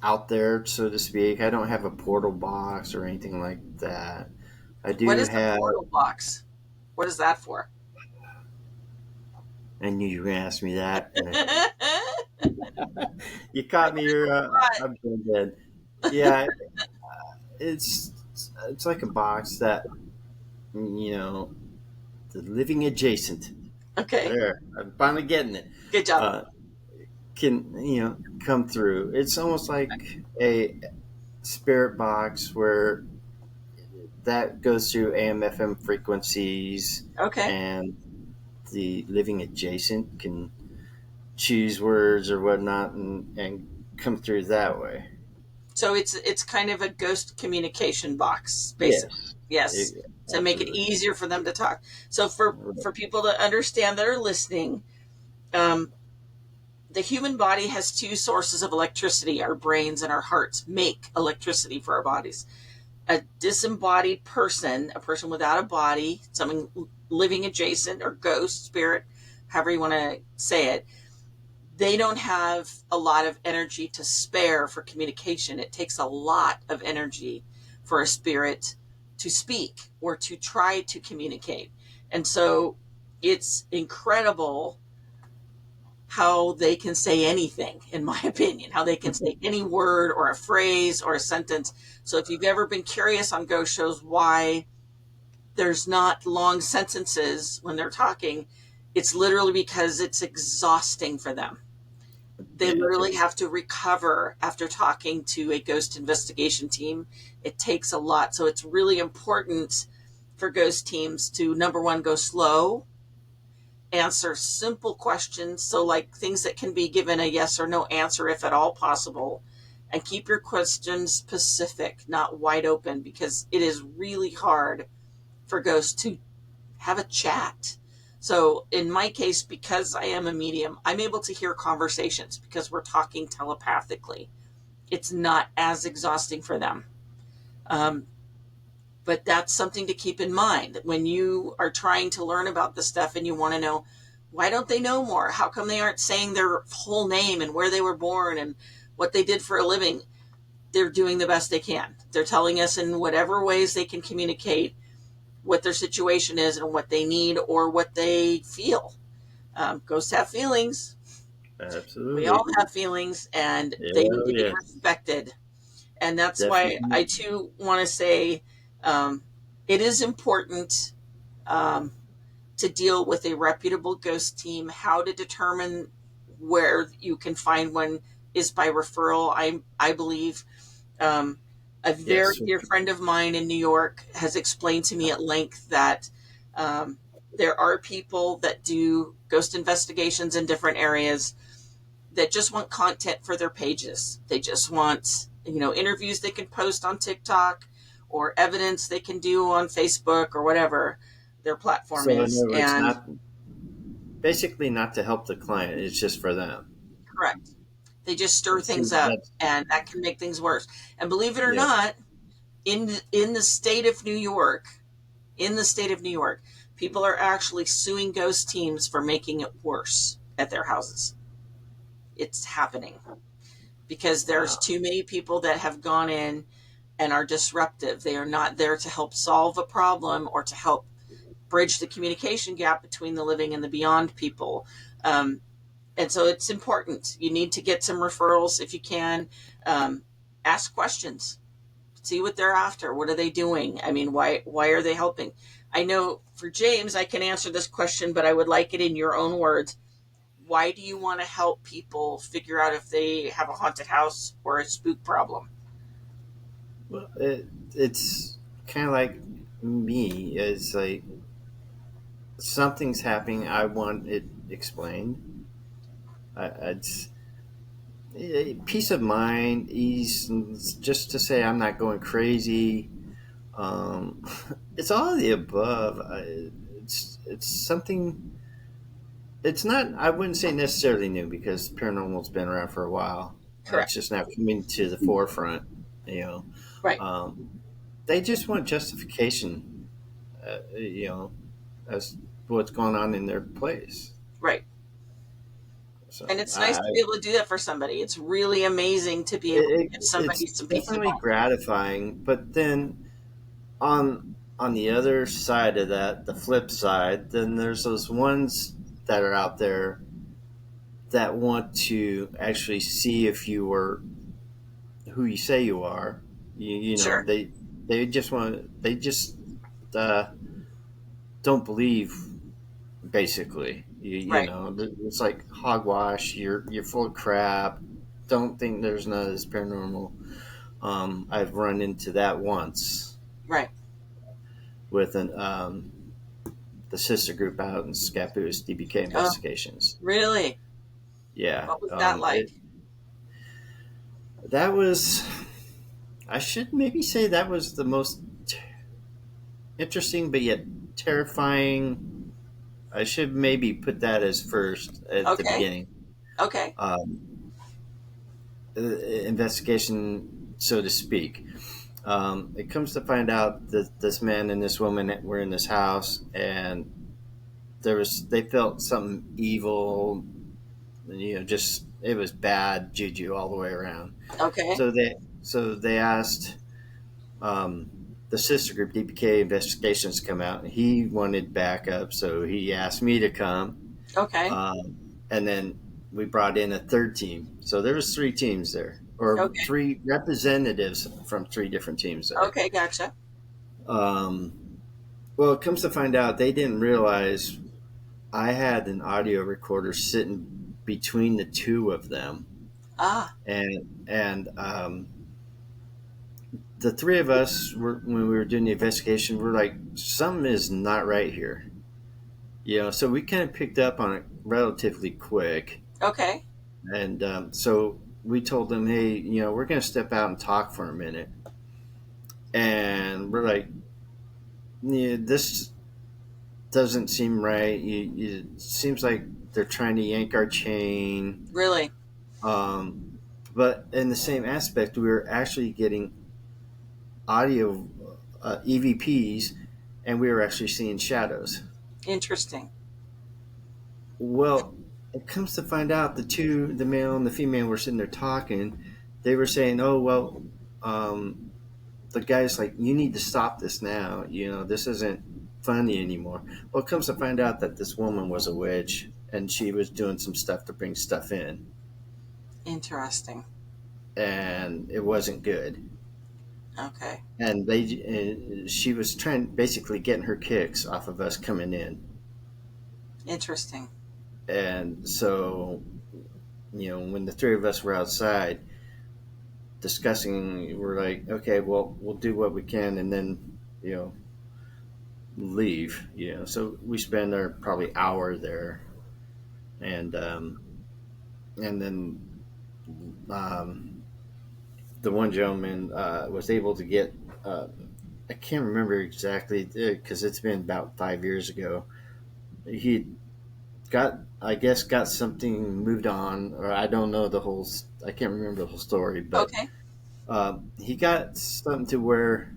out there, so to speak, I don't have a portal box or anything like that. I do What is have. the portal box? What is that for? I knew you were going to ask me that. You caught me. I'm doing dead. Yeah, it's like a box that the living adjacent. Okay. There, I'm finally getting it. Good job. Can come through. It's almost like a spirit box where that goes through AM/FM frequencies, Okay. and the living adjacent can choose words or whatnot and come through that way. So it's kind of a ghost communication box, basically. Yes. To make it easier for them to talk. So for people to understand that are listening, the human body has two sources of electricity. Our brains and our hearts make electricity for our bodies. A disembodied person, a person without a body, someone living adjacent or ghost, spirit, however you want to say it, they don't have a lot of energy to spare for communication. It takes a lot of energy for a spirit to speak or to try to communicate. And so it's incredible how they can say anything, in my opinion, how they can say any word or a phrase or a sentence. So if you've ever been curious on ghost shows why there's not long sentences when they're talking, it's literally because it's exhausting for them. They literally have to recover after talking to a ghost investigation team. It takes a lot. So it's really important for ghost teams to, number one, go slow, answer simple questions. So like things that can be given a yes or no answer, if at all possible, and keep your questions specific, not wide open, because it is really hard for ghosts to have a chat. So in my case, because I am a medium, I'm able to hear conversations because we're talking telepathically. It's not as exhausting for them. But that's something to keep in mind when you are trying to learn about this stuff and you want to know Why don't they know more? How come they aren't saying their whole name and where they were born and what they did for a living? They're doing the best they can. They're telling us in whatever ways they can communicate what their situation is and what they need or what they feel. Ghosts have feelings. We Absolutely. all have feelings, and Yeah, they need to be yes, respected. And that's why definitely. I too want to say um, it is important um, to deal with a reputable ghost team. How to determine where you can find one is by referral. I believe um, a very Yes. dear friend of mine in New York has explained to me at length that um, there are people that do ghost investigations in different areas that just want content for their pages. They just want, interviews they can post on TikTok or evidence they can do on Facebook or whatever their platform So in is. other words, And not basically not to help the client. It's just for them. correct, they just stir See, things up, that's and that can make things worse. And believe it or yeah. not, in the state of New York, in the state of New York, people are actually suing ghost teams for making it worse at their houses. It's happening because there's Wow. too many people that have gone in and are disruptive. They are not there to help solve a problem or to help bridge the communication gap between the living and the beyond people. Um, and so it's important. You need to get some referrals if you can. Um, ask questions. See what they're after. What are they doing? I mean, why are they helping? I know for James, I can answer this question, but I would like it in your own words. Why do you want to help people figure out if they have a haunted house or a spook problem? Well, it's kind of like me. It's like something's happening. I want it explained. It's peace of mind, ease, just to say I'm not going crazy. Um, it's all of the above. It's something. It's not. I wouldn't say necessarily new because paranormal's been around for a while. It's Correct. just now coming to the forefront. You know, Right. um, they just want justification. You know, as what's going on in their place. Right. And So it's nice to be able to do that for somebody. It's really amazing to be able to give it's somebody some peace of definitely mind. gratifying, but then on on the other side of that, the flip side, then there's those ones that are out there that want to actually see if you are who you say you are. You know, Sure. they just uh, don't believe. Basically, you Right. know, it's like hogwash. You're full of crap. Don't think there's none of this paranormal. I've run into that once Right. with the sister group out in Scappoose, DBK Oh, Investigations. really? Yeah, What was that like? that was. I should maybe say that was the most interesting, but yet terrifying. I should maybe put that as first at the Okay. beginning. Okay. Um, investigation, so to speak. It comes to find out that this man and this woman were in this house, and they felt something evil. You know, just it was bad juju all the way around. Okay. So they asked um, the sister group DPK Investigations to come out. And he wanted backup, so he asked me to come. Okay. And then we brought in a third team. So there was three teams there, or Okay. three representatives from three different teams there. Okay. Gotcha. Um, well, it comes to find out they didn't realize I had an audio recorder sitting between the two of them, Ah. and the three of us were when we were doing the investigation. We're like, something is not right here, you know. So we kind of picked up on it relatively quick. Okay. And so we told them, hey, you know, we're going to step out and talk for a minute. And we're like, yeah, this doesn't seem right. It seems like they're trying to yank our chain. Really? Um, but in the same aspect, we were actually getting audio EVPs, and we were actually seeing shadows. Interesting. Well, it comes to find out the male and the female, were sitting there talking. They were saying, "Oh well, um, the guy's like, you need to stop this now. This isn't funny anymore." Well, it comes to find out that this woman was a witch, and she was doing some stuff to bring stuff in, Interesting. and it wasn't good. Okay. And she was trying, basically getting her kicks off of us coming in. Interesting. And so, when the three of us were outside discussing, we're like, okay, well, we'll do what we can, and then, leave. So we spend our probably hour there, and then the one gentleman was able to get. I can't remember exactly because it's been about 5 years ago. He I guess, got something moved on, or I don't know the whole. I can't remember the whole story, but Okay. he got something to where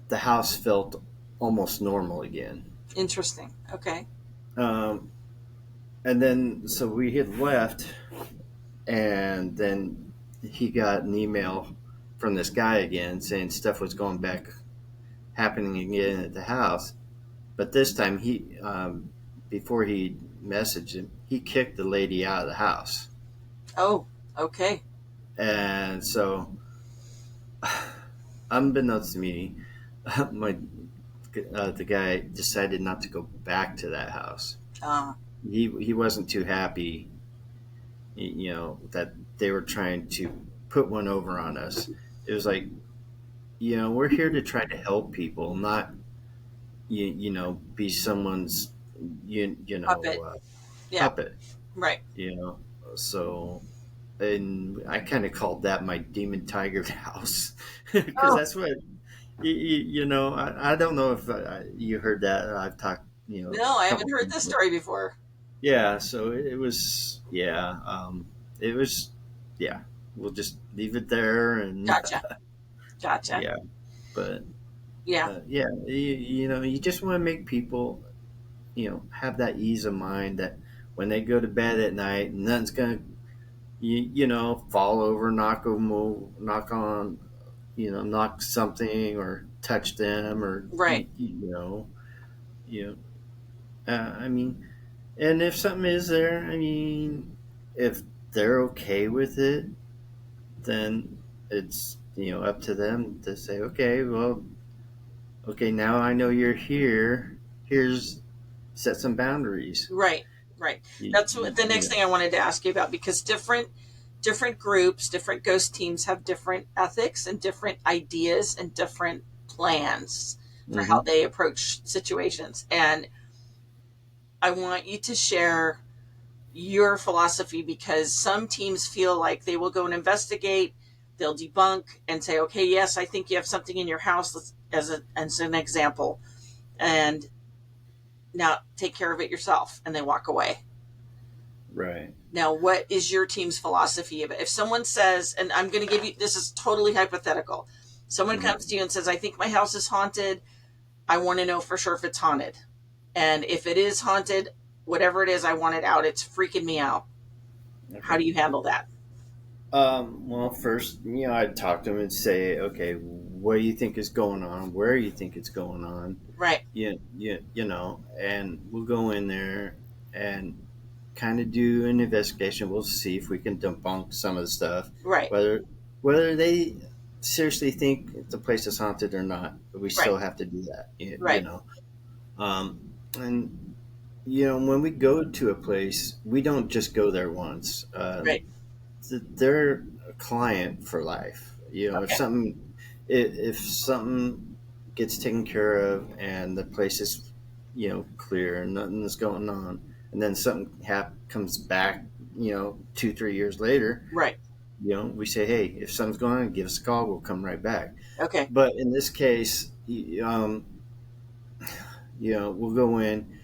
the house felt almost normal again. Interesting. Okay. Um, and then, so we had left, and then he got an email from this guy again saying stuff was going back, happening again at the house. But this time, before he messaged him, he kicked the lady out of the house. Oh, okay. And so, unbeknownst to me, my the guy decided not to go back to that house. Uh, He wasn't too happy, that they were trying to put one over on us. It was like, we're here to try to help people, not be someone's puppet. Yeah. puppet. Right. So, and I kind of called that my demon tiger house because Oh, that's what I don't know if you heard that. I've talked, no, I a haven't couple heard this people. story before. Yeah, so it was, yeah, it was, yeah. We'll just leave it there, and Gotcha. Gotcha. yeah, but Yeah. yeah, you just want to make people, have that ease of mind that when they go to bed at night, nothing's gonna, fall over, knock on, knock something or touch them, or Right. you I mean, and if something is there, I mean, if they're okay with it, then it's up to them to say, okay, well, okay, now I know you're here. Here's set some boundaries. Right. Right. That's what the next thing I wanted to ask you about, because different groups, different ghost teams have different ethics and different ideas and different plans for how Mm-hmm. they approach situations. And I want you to share your philosophy, because some teams feel like they will go and investigate, they'll debunk and say, okay, yes, I think you have something in your house, as an example, and now take care of it yourself, and they walk away. Right. Now, what is your team's philosophy of it? If someone says, and I'm going to give you, this is totally hypothetical, someone Mm-hmm. comes to you and says, I think my house is haunted, I want to know for sure if it's haunted, and if it is haunted, whatever it is, I want it out, it's freaking me out. How Okay. do you handle that? Well, first, I'd talk to them and say, okay, what do you think is going on? Where do you think it's going on? Right. And we'll go in there and kind of do an investigation. We'll see if we can debunk some of the stuff, Right. whether whether they seriously think the place is haunted or not. But we Right. still have to do that, Right. And when we go to a place, we don't just go there once. Right. They're a client for life. If Okay. something gets taken care of and the place is clear and nothing is going on, and then something comes back 2-3 years later, Right. we say, hey, if something's going on, give us a call, we'll come right back. Okay. But in this case, we'll go in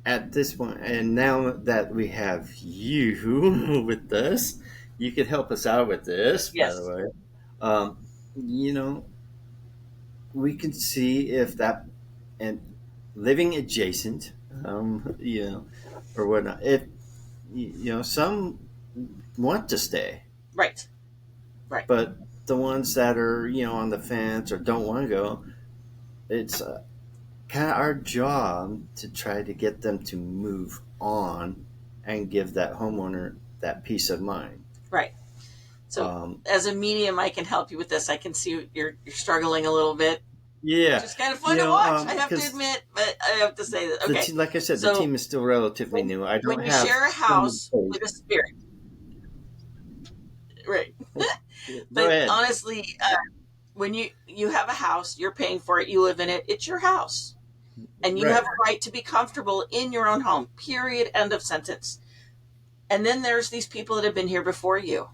at this point, and now that we have you with us, you could help us out with this, by the Yes. way. um, you know we can see if that, and living adjacent, or whatnot. Some want to stay, Right. Right. but the ones that are on the fence or don't want to go, it's kind of our job to try to get them to move on and give that homeowner that peace of mind. Right. So Um, as a medium, I can help you with this. I can see you're struggling a little bit, which yeah, is kind of fun to watch. I have to because admit, but I have to say that. Okay. like I said, the So team is still relatively when new. I when don't you have share a someone house with a spirit, right? go But ahead. honestly, when you have a house, you're paying for it, you live in it, it's your house, and you have Right. a right to be comfortable in your own home. Period. End of sentence. And then there's these people that have been here before you,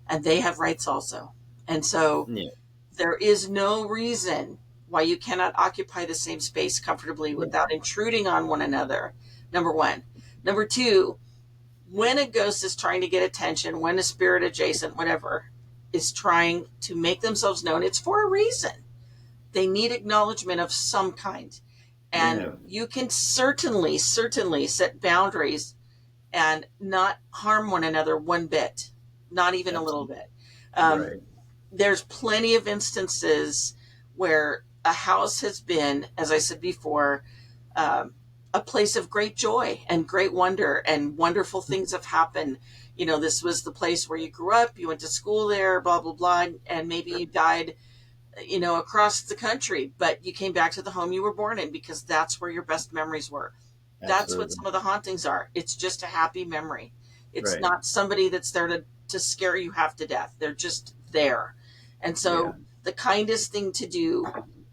and they have rights also. And so Yeah. there is no reason why you cannot occupy the same space comfortably Yeah. without intruding on one another. Number one. Number two, when a ghost is trying to get attention, when a spirit adjacent, whatever, is trying to make themselves known, it's for a reason. They need acknowledgement of some kind. And Yeah. you can certainly set boundaries and not harm one another one bit, not even a little Absolutely. bit. Um, Right. there's plenty of instances where a house has been, as I said before, um, a place of great joy and great wonder, and wonderful things have happened. This was the place where you grew up, you went to school there, blah, blah, blah, and maybe you died, across the country, but you came back to the home you were born in because that's where your best memories were. That's what Absolutely. some of the hauntings are. It's just a happy memory. It's Right. not somebody that's there to scare you half to death. They're just there. And Yeah. so the kindest thing to do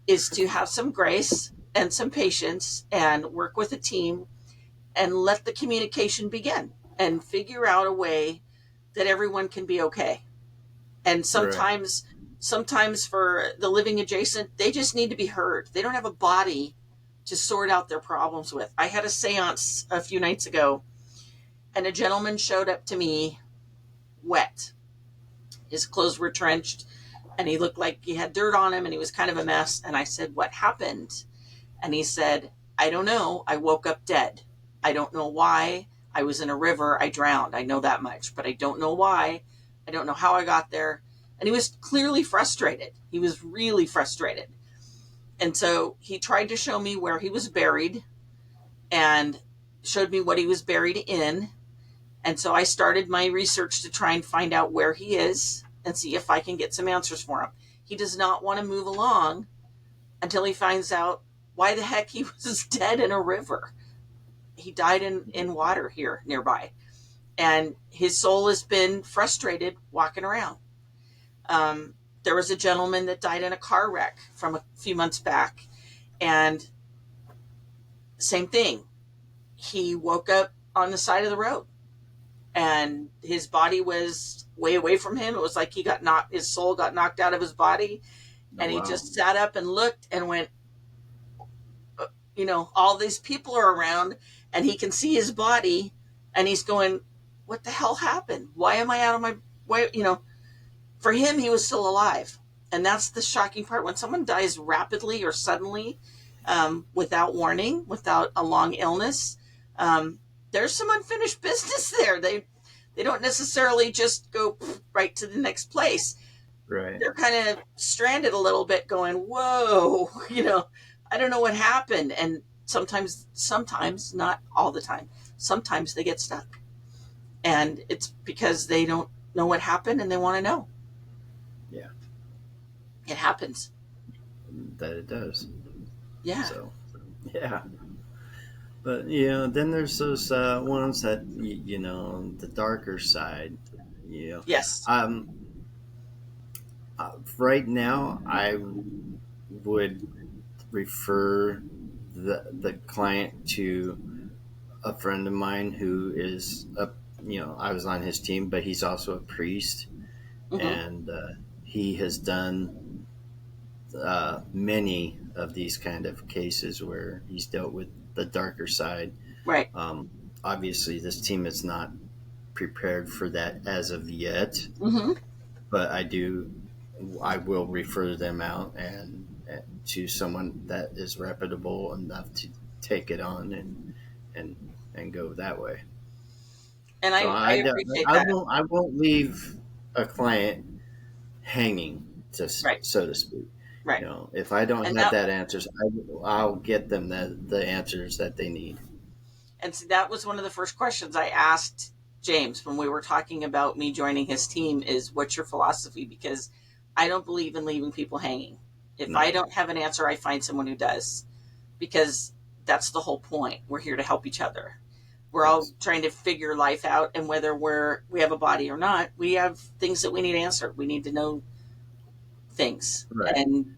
is to have some grace and some patience and work with a team and let the communication begin and figure out a way that everyone can be okay. And Right. sometimes for the living adjacent, they just need to be heard. They don't have a body to sort out their problems with. I had a seance a few nights ago, and a gentleman showed up to me wet. His clothes were drenched, and he looked like he had dirt on him, and he was kind of a mess. And I said, "What happened?" And he said, "I don't know. I woke up dead. I don't know why. I was in a river. I drowned. I know that much, but I don't know why. I don't know how I got there." And he was clearly frustrated. He was really frustrated. And so he tried to show me where he was buried and showed me what he was buried in. And so I started my research to try and find out where he is and see if I can get some answers for him. He does not want to move along until he finds out why the heck he was dead in a river. He died in water here nearby. And his soul has been frustrated walking around. Um, there was a gentleman that died in a car wreck from a few months back. And same thing. He woke up on the side of the road and his body was way away from him. It was like his soul got knocked out of his body. Oh, And he wow. just sat up and looked and went, all these people are around and he can see his body and he's going, what the hell happened? Why am I out of my way? For him, he was still alive. And that's the shocking part. When someone dies rapidly or suddenly, without warning, without a long illness, there's some unfinished business there. They don't necessarily just go right to the next place. Right. They're kind of stranded a little bit going, whoa, I don't know what happened. And sometimes, not all the time, sometimes they get stuck. And it's because they don't know what happened and they want to know. Yeah. It happens. That it does. Yeah. So, yeah. But then there's those ones that the darker side. You know, Yes. um, right now I would refer the client to a friend of mine who is I was on his team, but he's also a priest, Mm-hmm. and he has done many of these kind of cases where he's dealt with the darker side. Right. Um, Obviously, this team is not prepared for that as of yet, Mm-hmm. but I will refer them out and to someone that is reputable enough to take it on and and go that way. And So I appreciate I that. won't leave a client hanging, Right. so to speak. Right. If I don't And have that, that answers, I'll get them the answers that they need. and so that was one of the first questions I asked James when we were talking about me joining his team is, what's your philosophy? Because I don't believe in leaving people hanging. If No. I don't have an answer, I find someone who does, because that's the whole point. We're here to help each other. We're all Yes. trying to figure life out, and whether we have a body or not, we have things that we need answered. We need to know things, Right. and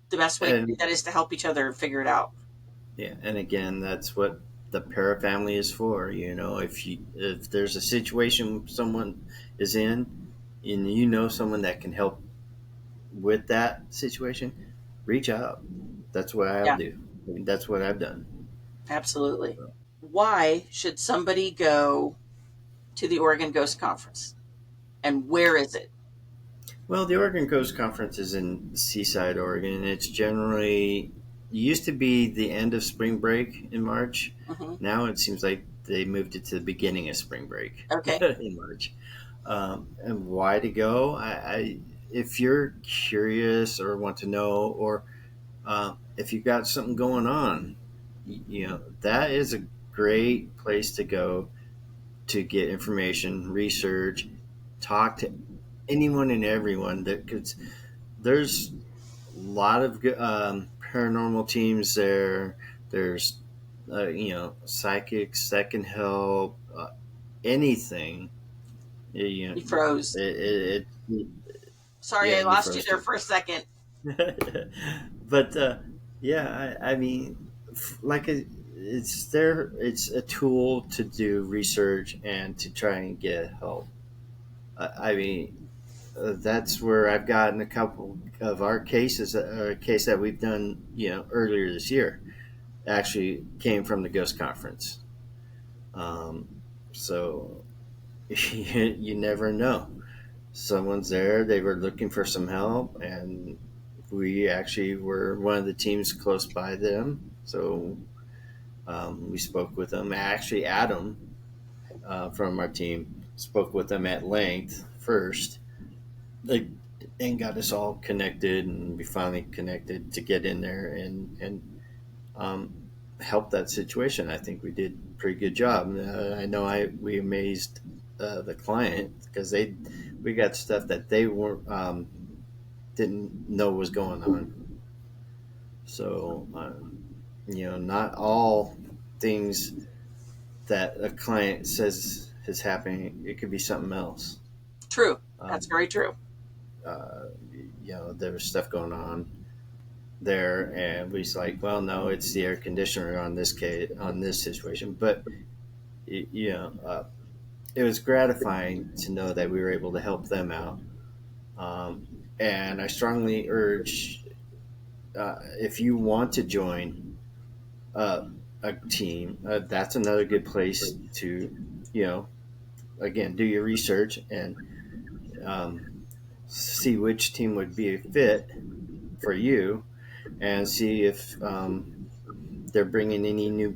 the best way to do And that is to help each other figure it out. yeah, and again, that's what the para family is for. If there's a situation someone is in, and someone that can help with that situation, reach out. That's what I'll Yeah, do. I mean, that's what I've done. absolutely. Why should somebody go to the Oregon Ghost Conference, and where is it? Well, the Oregon Coast Conference is in Seaside, Oregon. It's generally used to be the end of spring break in March. Hmm. Now it seems like they moved it to the beginning of spring break Okay. in March. And why to go? If you're curious or want to know, or if you've got something going on, that is a great place to go to get information, research, talk to anyone and everyone. Because there's a lot of good, paranormal teams there. There's psychics that can help, anything. You froze. It Sorry, yeah, I and you lost you froze there too. for a second. But yeah, I mean, it's there. It's a tool to do research and to try and get help. I mean, that's where I've gotten a couple of our cases. A case that we've done, earlier this year, actually came from the Ghost Conference. Um, so you never know. Someone's there. They were looking for some help, and we actually were one of the teams close by them. So we spoke with them. Actually, Adam from our team spoke with them at length first. They and got us all connected, and we finally connected to get in there and um, help that situation. I think we did a pretty good job. I know we amazed the client because we got stuff that they weren't didn't know was going on. So not all things that a client says is happening. It could be something else. True. That's Um, very true. uh, there was stuff going on there, and we was like, well, no, it's the air conditioner on this situation. But it, you know, it was gratifying to know that we were able to help them out. Um, and I strongly urge, if you want to join a team, that's another good place to, again, do your research and um, see which team would be a fit for you, and see if they're bringing any new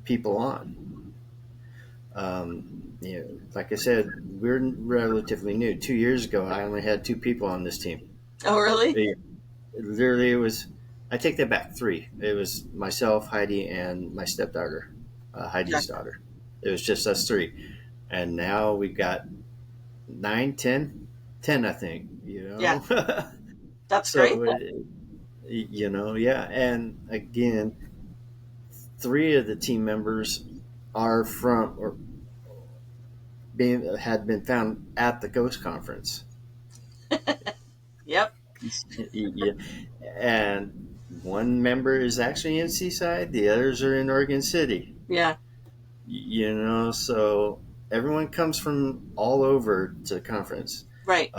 people on. Like I said, we're relatively new. 2 years ago, I only had two people on this team. Oh, really? Literally, it was. I take that back. Three. It was myself, Heidi, and my stepdaughter, Heidi's Yeah. daughter. It was just us three, and now we've got 9, 10, 10, I think. Yeah. That's great. So yeah. And again, three of the team members are from or had been found at the Ghost Conference. Yep. Yeah. And one member is actually in Seaside, the others are in Oregon City. Yeah. So everyone comes from all over to the conference. Right.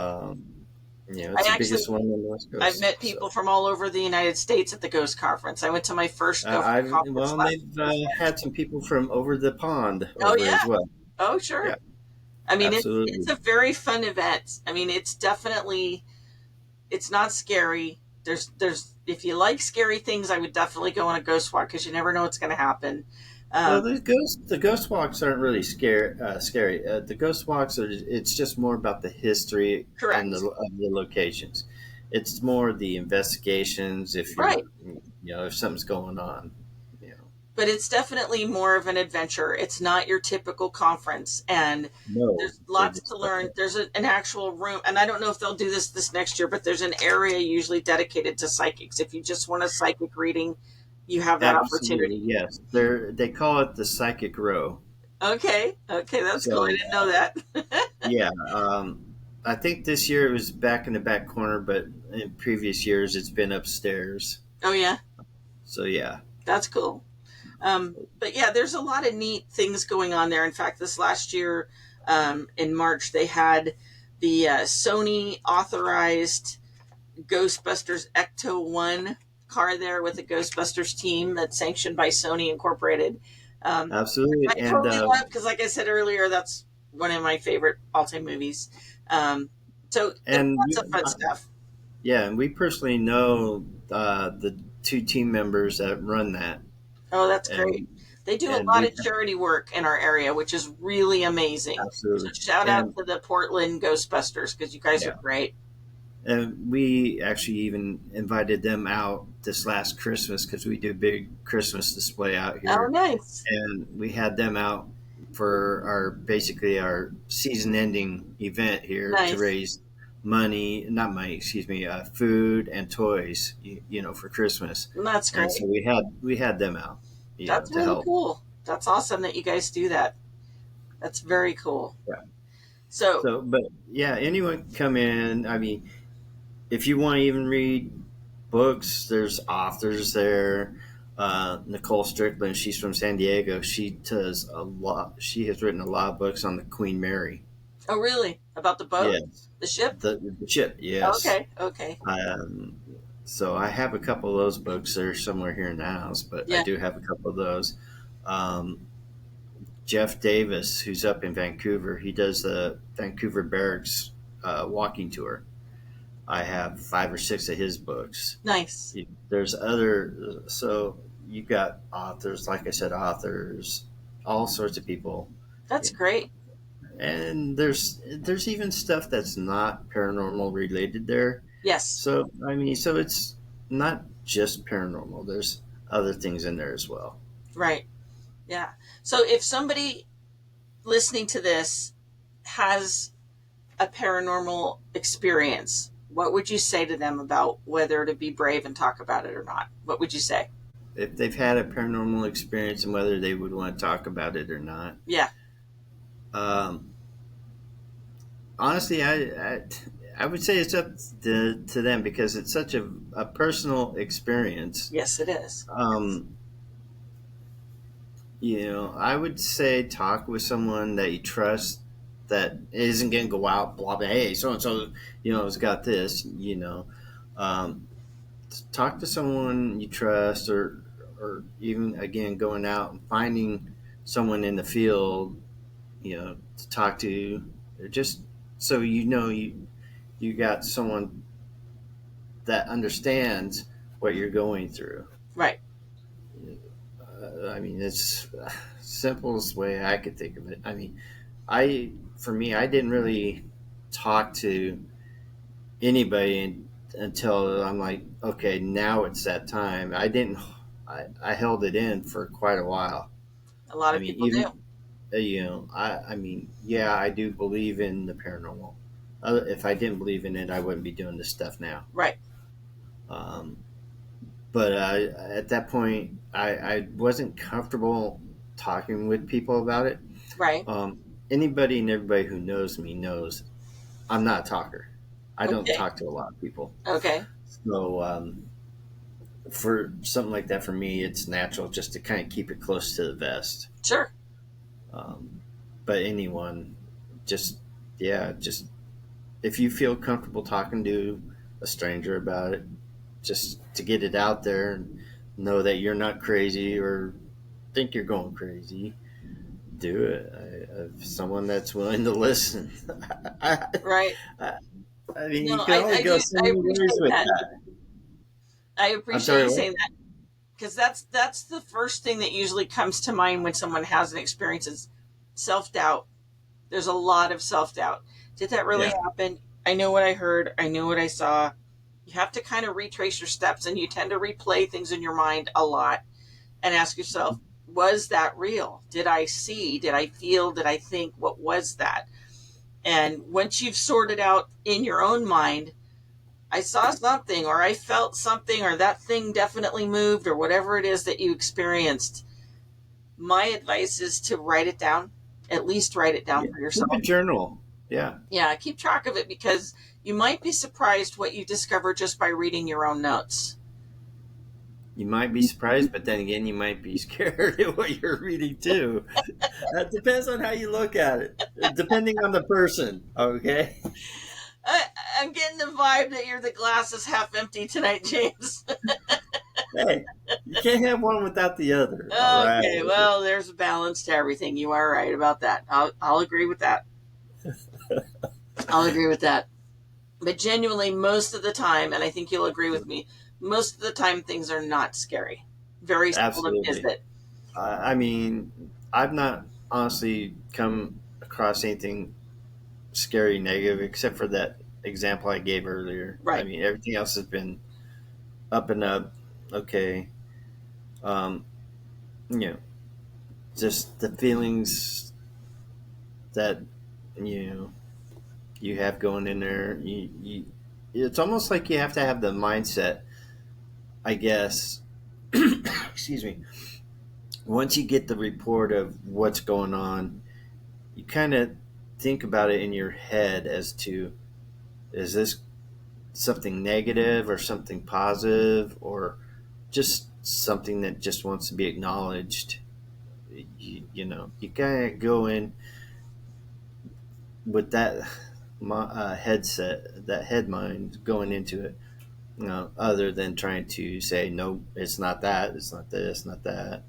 It's the biggest one on the West Coast. I've met people from all over the United States at the Ghost Conference. I went to my first Ghost Conference last they've had some people from over the pond Oh, over yeah. as well. Oh, sure. Yeah, I mean, absolutely. it's a very fun event. I mean, it's definitely, it's not scary. There's, if you like scary things, I would definitely go on a ghost walk because you never know what's going to happen. Well, the ghost walks aren't really scary. The ghost walks are, it's just more about the history and Correct. of the locations. It's more the investigations if Right. if something's going on, you know. But it's definitely more of an adventure. It's not your typical conference, and No, there's it lots is to not. learn. There's an actual room, and I don't know if they'll do this next year, but there's an area usually dedicated to psychics. If you just want a psychic reading, you have that Absolutely, opportunity. yes. They call it the psychic row. Okay, okay, that's cool. I So didn't know that. yeah, I think this year it was back in the back corner, but in previous years it's been upstairs. Oh yeah, So yeah, that's cool. But yeah, there's a lot of neat things going on there. In fact, this last year, in March, they had the Sony authorized Ghostbusters Ecto One car there with the Ghostbusters team that's sanctioned by Sony Incorporated. I absolutely, and totally love because, like I said earlier, that's one of my favorite all-time movies. Um, so there's and lots of fun stuff. yeah, and we personally know the two team members that run that, Oh, that's great. and They do a and lot we of charity work in our area, which is really amazing. So absolutely, shout out and to the Portland Ghostbusters because you guys are yeah, great. and we actually even invited them out this last Christmas because we do a big Christmas display out Oh, here, nice. and we had them out for our basically our season-ending event here to Nice. raise money, not money, excuse me, food and toys, for Christmas, That's and great. so we had them out, That's to really help. cool. That's awesome that you guys do that. That's very cool. So, So, but yeah, anyone can come in. I mean, if you want to even read books, there's authors there. Nicole Strickland, she's from San Diego. She does a lot. She has written a lot of books on the Queen Mary. oh, really? About the boat? Yes, The ship? the ship. Yes. Okay, okay. Um, so I have a couple of those books. They're somewhere here in the house, but I Yeah, do have a couple of those. Um, Jeff Davis, who's up in Vancouver, he does the Vancouver Barracks walking tour. I have 5 or 6 of his books. nice. There's other, so you got authors, like I said, authors, all sorts of people, That's great. and there's even stuff that's not paranormal related there. Yes, So I mean, so it's not just paranormal. There's other things in there as well. right. Yeah. So if somebody listening to this has a paranormal experience, what would you say to them about whether to be brave and talk about it or not? What would you say? If they've had a paranormal experience and whether they would want to talk about it or not. Yeah. Um, Honestly, I would say it's up to them because it's such a personal experience. Yes, it is. I would say talk with someone that you trust that isn't going to go out blah blah. Hey, so and so, has got this. Um, Talk to someone you trust, or even again going out and finding someone in the field, to talk to, or just so you got someone that understands what you're going through. Right. I mean, it's simplest way I could think of it. I mean, for me, I didn't really talk to anybody until I'm like, okay, now it's that time. I didn't. I held it in for quite a while. A lot I of mean, people do. even I mean, yeah, I do believe in the paranormal. If I didn't believe in it, I wouldn't be doing this stuff now. Right. Um, but at that point, I wasn't comfortable talking with people about it. Right. Anybody and everybody who knows me knows I'm not a talker. I don't Okay. talk to a lot of people. Okay. So for something like that, for me, it's natural just to kind of keep it close to the vest. Sure. Um, but anyone, just just if you feel comfortable talking to a stranger about it, just to get it out there and know that you're not crazy or think you're going crazy, do it. Someone that's willing to listen. I, Right. I, I mean, No, you can only I go do. so I many ways appreciate with that. that. I I'm appreciate sorry, you what? saying that. because that's the first thing that usually comes to mind when someone has an experience is self-doubt. There's a lot of self-doubt. Did that really Yeah. happen? I know what I heard. I know what I saw. You have to kind of retrace your steps, and you tend to replay things in your mind a lot and ask yourself, was that real? Did I see? Did I feel? Did I think? What was that? And once you've sorted out in your own mind, I saw something, or I felt something, or that thing definitely moved, or whatever it is that you experienced, my advice is to write it down. At least write it down Yeah. for Keep a yourself. journal. Yeah. Yeah, keep track of it, because you might be surprised what you discover just by reading your own notes. You might be surprised, but then again, you might be scared at what you're reading too. That depends on how you look at it, depending on the person. Okay. I'm getting the vibe that you're the glass is half empty tonight, James. Hey, you can't have one without the other. All right. Okay, well, there's a balance to everything. You are right about that. I'll agree with that. I'll agree with that. But genuinely, most of the time, and I think you'll agree with me, most of the time things are not scary. Very seldom is Absolutely. it. I mean, I've not honestly come across anything scary negative except for that example I gave earlier. I Right. mean, everything else has been up and up. Okay. Um, you know, just the feelings that you you have going in there. It's almost like you have to have the mindset, I guess. Excuse me. Once you get the report of what's going on, you kind of think about it in your head as to, is this something negative or something positive or just something that just wants to be acknowledged. You kind of go in with that headset, that head mind going into it, other than trying to say, no, it's not that, it's not this, not that,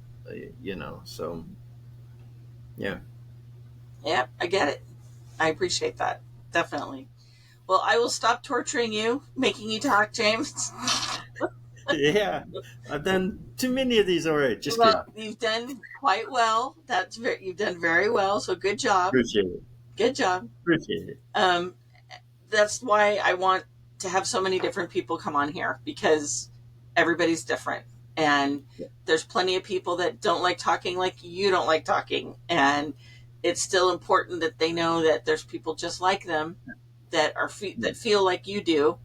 so yeah. Yeah, I get it. I appreciate that. Definitely. Well, I will stop torturing you, making you talk, James. Yeah, I've done too many of these already. Just Well, kidding. you've done quite well. You've done very well. So good job. Appreciate it. Good job. Appreciate it. Um, that's why I want to have so many different people come on here, because everybody's different. And Yeah. there's plenty of people that don't like talking like you don't like talking. And it's still important that they know that there's people just like them that that feel like you do,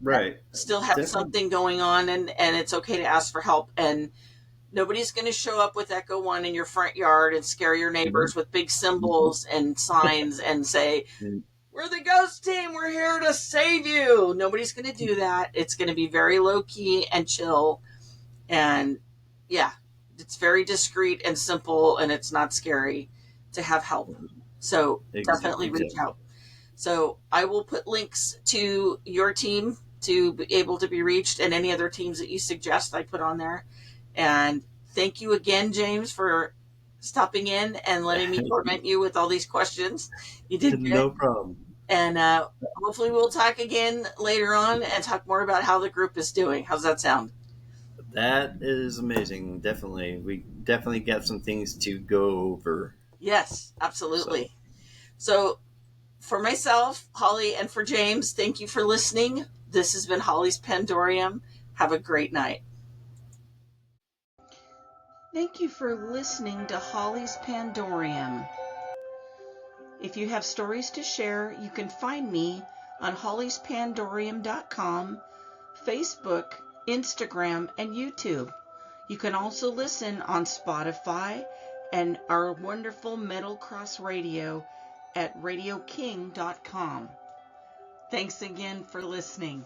Right. still have Definitely. something going on, and it's okay to ask for help. And nobody's going to show up with Echo One in your front yard and scare your neighbors with big symbols and signs and say, we're the ghost team, we're here to save you. Nobody's going to do that. It's going to be very low key and chill. And yeah, it's very discreet and simple, and it's not scary to have help. So definitely reach Exactly. out. So I will put links to your team to be able to be reached, and any other teams that you suggest I put on there. And thank you again, James, for stopping in and letting me torment you with all these questions. You did good. No problem. And hopefully we'll talk again later on and talk more about how the group is doing. How's that sound? That is amazing. Definitely. We definitely got some things to go over. Yes, absolutely. So for myself, Holly, and for James, thank you for listening. This has been Holly's Pandorium. Have a great night. Thank you for listening to Holly's Pandorium. If you have stories to share, you can find me on hollyspandorium.com, Facebook, Instagram, and YouTube. You can also listen on Spotify and our wonderful Metal Cross Radio at radioking.com. Thanks again for listening.